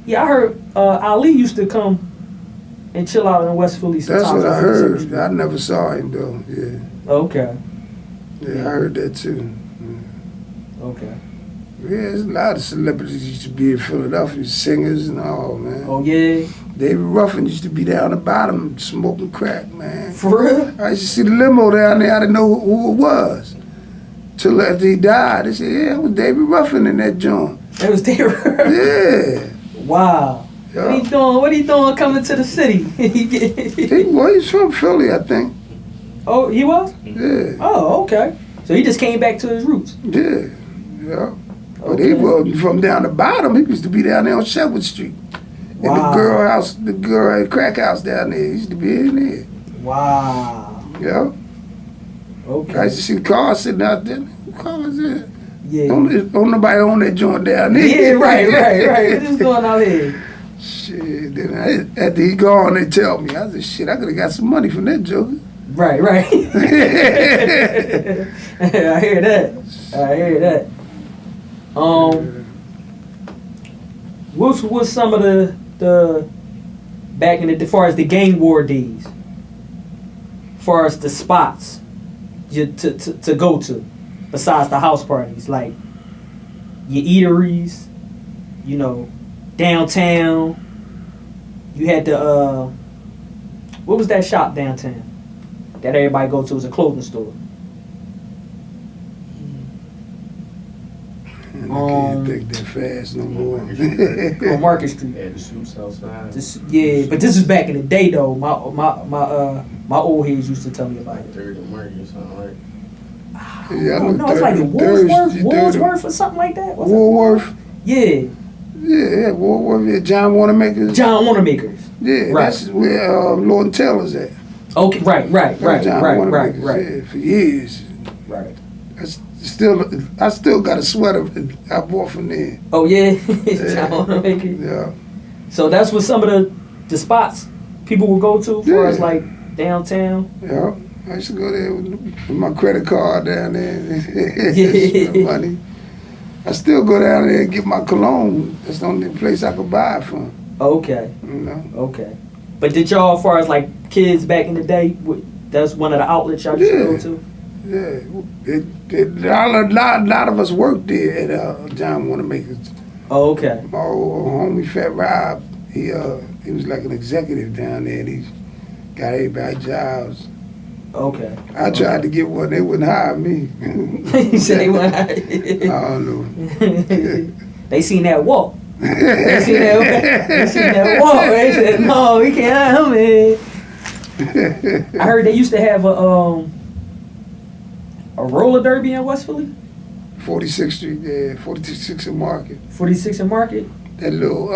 [SPEAKER 1] Yeah, I heard Ali used to come and chill out in West Philly sometimes.
[SPEAKER 2] That's what I
[SPEAKER 1] on
[SPEAKER 2] heard.
[SPEAKER 1] 52nd Street.
[SPEAKER 2] I never saw him though. Yeah.
[SPEAKER 1] Okay.
[SPEAKER 2] Yeah, I heard that too.
[SPEAKER 1] Okay.
[SPEAKER 2] Yeah, there's a lot of celebrities used to be in Philadelphia, singers and all, man.
[SPEAKER 1] Oh yeah.
[SPEAKER 2] David Ruffin used to be down the bottom smoking crack, man.
[SPEAKER 1] For real?
[SPEAKER 2] I used to see the limo down there. I didn't know who it was. Till after he died, they said, yeah, it was David Ruffin in that joint.
[SPEAKER 1] It was there.
[SPEAKER 2] Yeah.
[SPEAKER 1] Wow.
[SPEAKER 2] Yeah.
[SPEAKER 1] What he doing coming to the city?
[SPEAKER 2] He's from Philly, I think.
[SPEAKER 1] Oh, he was?
[SPEAKER 2] Yeah.
[SPEAKER 1] Oh, okay. So he just came back to his roots.
[SPEAKER 2] Yeah. Yeah. But he was from down the bottom. He used to be down there on Shepherd Street. In
[SPEAKER 1] Wow.
[SPEAKER 2] the girl crack house down there. He used to be in there.
[SPEAKER 1] Wow.
[SPEAKER 2] Yeah.
[SPEAKER 1] Okay.
[SPEAKER 2] I used to see cars sitting out there. Who car is that?
[SPEAKER 1] Yeah.
[SPEAKER 2] Don't nobody own that joint down there.
[SPEAKER 1] Yeah, right. What is going on here?
[SPEAKER 2] Shit. Then after he gone, they tell me. I said, shit, I could have got some money from that joker.
[SPEAKER 1] Right. I hear that. What's some of the back in the as far as the gang war days, as far as the spots to go to, besides the house parties, like your eateries, downtown, you had the what was that shop downtown that everybody go to? It was a clothing store.
[SPEAKER 2] And I can't think that fast no more.
[SPEAKER 1] On Market Street.
[SPEAKER 3] Yeah, the shoots outside.
[SPEAKER 1] Yeah, but this is back in the day though. My old heads used to tell me about it.
[SPEAKER 3] Third and Market or something, right?
[SPEAKER 2] Yeah, I know
[SPEAKER 1] No, it's like the Woolworth or something like that. What's
[SPEAKER 2] Woolworth.
[SPEAKER 1] Yeah,
[SPEAKER 2] Yeah, Woolworth. Yeah, John Wanamaker's.
[SPEAKER 1] John Wanamaker's.
[SPEAKER 2] Yeah,
[SPEAKER 1] Right.
[SPEAKER 2] that's where Lord and Taylor's at.
[SPEAKER 1] Okay, right.
[SPEAKER 2] John Wanamaker's, Yeah, for years.
[SPEAKER 1] Right.
[SPEAKER 2] I still got a sweater I bought from there.
[SPEAKER 1] Oh yeah,
[SPEAKER 2] Yeah.
[SPEAKER 1] John Wanamaker.
[SPEAKER 2] Yeah.
[SPEAKER 1] So that's what some of the spots people would go to for us
[SPEAKER 2] Yeah.
[SPEAKER 1] like downtown.
[SPEAKER 2] Yeah. I used to go there with my credit card down there.
[SPEAKER 1] Yeah.
[SPEAKER 2] Spend money. I still go down there and get my cologne. That's the only place I could buy it from.
[SPEAKER 1] Okay,
[SPEAKER 2] You know.
[SPEAKER 1] okay. But did y'all, as far as like kids back in the day, that's one of the outlets y'all used to go to?
[SPEAKER 2] Yeah. A lot of us worked there at John Wanamaker's.
[SPEAKER 1] Oh, okay.
[SPEAKER 2] My old homie Fat Rob, he was like an executive down there and he got everybody jobs.
[SPEAKER 1] Okay.
[SPEAKER 2] I tried to get one, they wouldn't hire me.
[SPEAKER 1] You said they went.
[SPEAKER 2] I don't know.
[SPEAKER 1] They seen that walk. They seen that walk. They said, no, we can't have him, man. I heard they used to have a roller derby in West Philly,
[SPEAKER 2] 46th Street, yeah, 46th and Market.
[SPEAKER 1] 46 and Market,
[SPEAKER 2] That little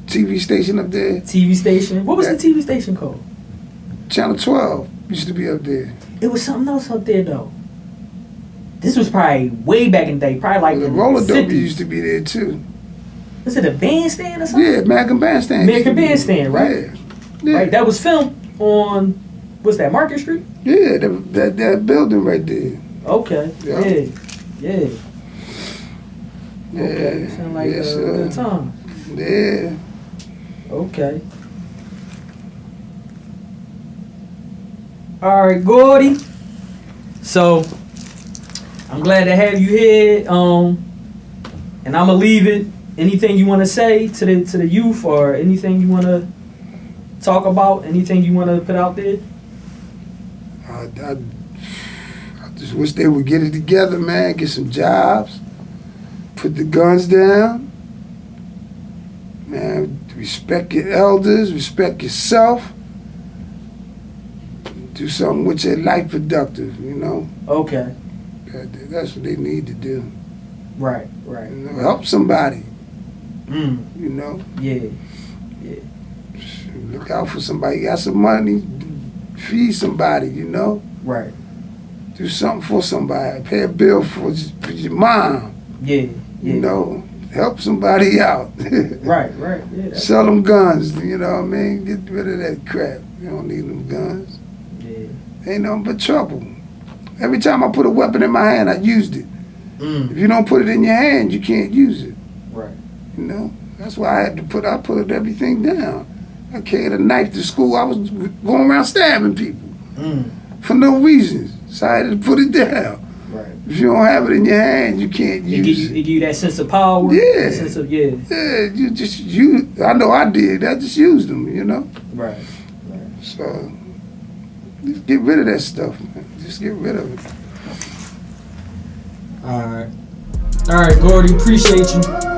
[SPEAKER 2] TV station up there,
[SPEAKER 1] TV station. What was the TV station called?
[SPEAKER 2] Channel 12 used to be up there.
[SPEAKER 1] It was something else up there though. This was probably way back in the day, probably like
[SPEAKER 2] The
[SPEAKER 1] in
[SPEAKER 2] roller
[SPEAKER 1] the
[SPEAKER 2] derby
[SPEAKER 1] 50s.
[SPEAKER 2] used to be there too.
[SPEAKER 1] Was it a bandstand or something?
[SPEAKER 2] Yeah, American Bandstand.
[SPEAKER 1] American Bandstand, right?
[SPEAKER 2] Yeah.
[SPEAKER 1] Right. That was filmed on, what's that, Market Street?
[SPEAKER 2] Yeah, that building right there.
[SPEAKER 1] Okay.
[SPEAKER 2] Yeah.
[SPEAKER 1] Yeah.
[SPEAKER 2] Yeah.
[SPEAKER 1] Okay. Sound like
[SPEAKER 2] Yes,
[SPEAKER 1] a
[SPEAKER 2] sir.
[SPEAKER 1] good time.
[SPEAKER 2] Yeah.
[SPEAKER 1] Okay. All right, Gordy. So I'm glad to have you here. And I'm gonna leave it. Anything you want to say to the youth, or anything you want to talk about? Anything you want to put out there?
[SPEAKER 2] I just wish they would get it together, man. Get some jobs. Put the guns down. Man, respect your elders. Respect yourself. Do something with your life productive, you know.
[SPEAKER 1] Okay.
[SPEAKER 2] That's what they need to do.
[SPEAKER 1] Right.
[SPEAKER 2] You know, help somebody,
[SPEAKER 1] Mm.
[SPEAKER 2] you know.
[SPEAKER 1] Yeah.
[SPEAKER 2] Look out for somebody. Got some money. Feed somebody, you know.
[SPEAKER 1] Right.
[SPEAKER 2] Do something for somebody. Pay a bill for your mom.
[SPEAKER 1] Yeah.
[SPEAKER 2] You know, help somebody out.
[SPEAKER 1] Right. Yeah.
[SPEAKER 2] Sell them guns, you know what I mean? Get rid of that crap. You don't need them guns.
[SPEAKER 1] Yeah.
[SPEAKER 2] Ain't nothing but trouble. Every time I put a weapon in my hand, I used it.
[SPEAKER 1] Mm.
[SPEAKER 2] If you don't put it in your hand, you can't use it.
[SPEAKER 1] Right.
[SPEAKER 2] You know? That's why I put everything down. I carried a knife to school. I was going around stabbing people
[SPEAKER 1] Mm.
[SPEAKER 2] for no reason. So I had to put it down.
[SPEAKER 1] Right.
[SPEAKER 2] If you don't have it in your hand, you can't
[SPEAKER 1] It
[SPEAKER 2] use
[SPEAKER 1] give you that sense of power.
[SPEAKER 2] Yeah.
[SPEAKER 1] That sense of yeah.
[SPEAKER 2] Yeah, you just use. I know I did. I just used them, you know.
[SPEAKER 1] Right.
[SPEAKER 2] So just get rid of that stuff, man. Just get rid of it.
[SPEAKER 1] All right, Gordy. Appreciate you.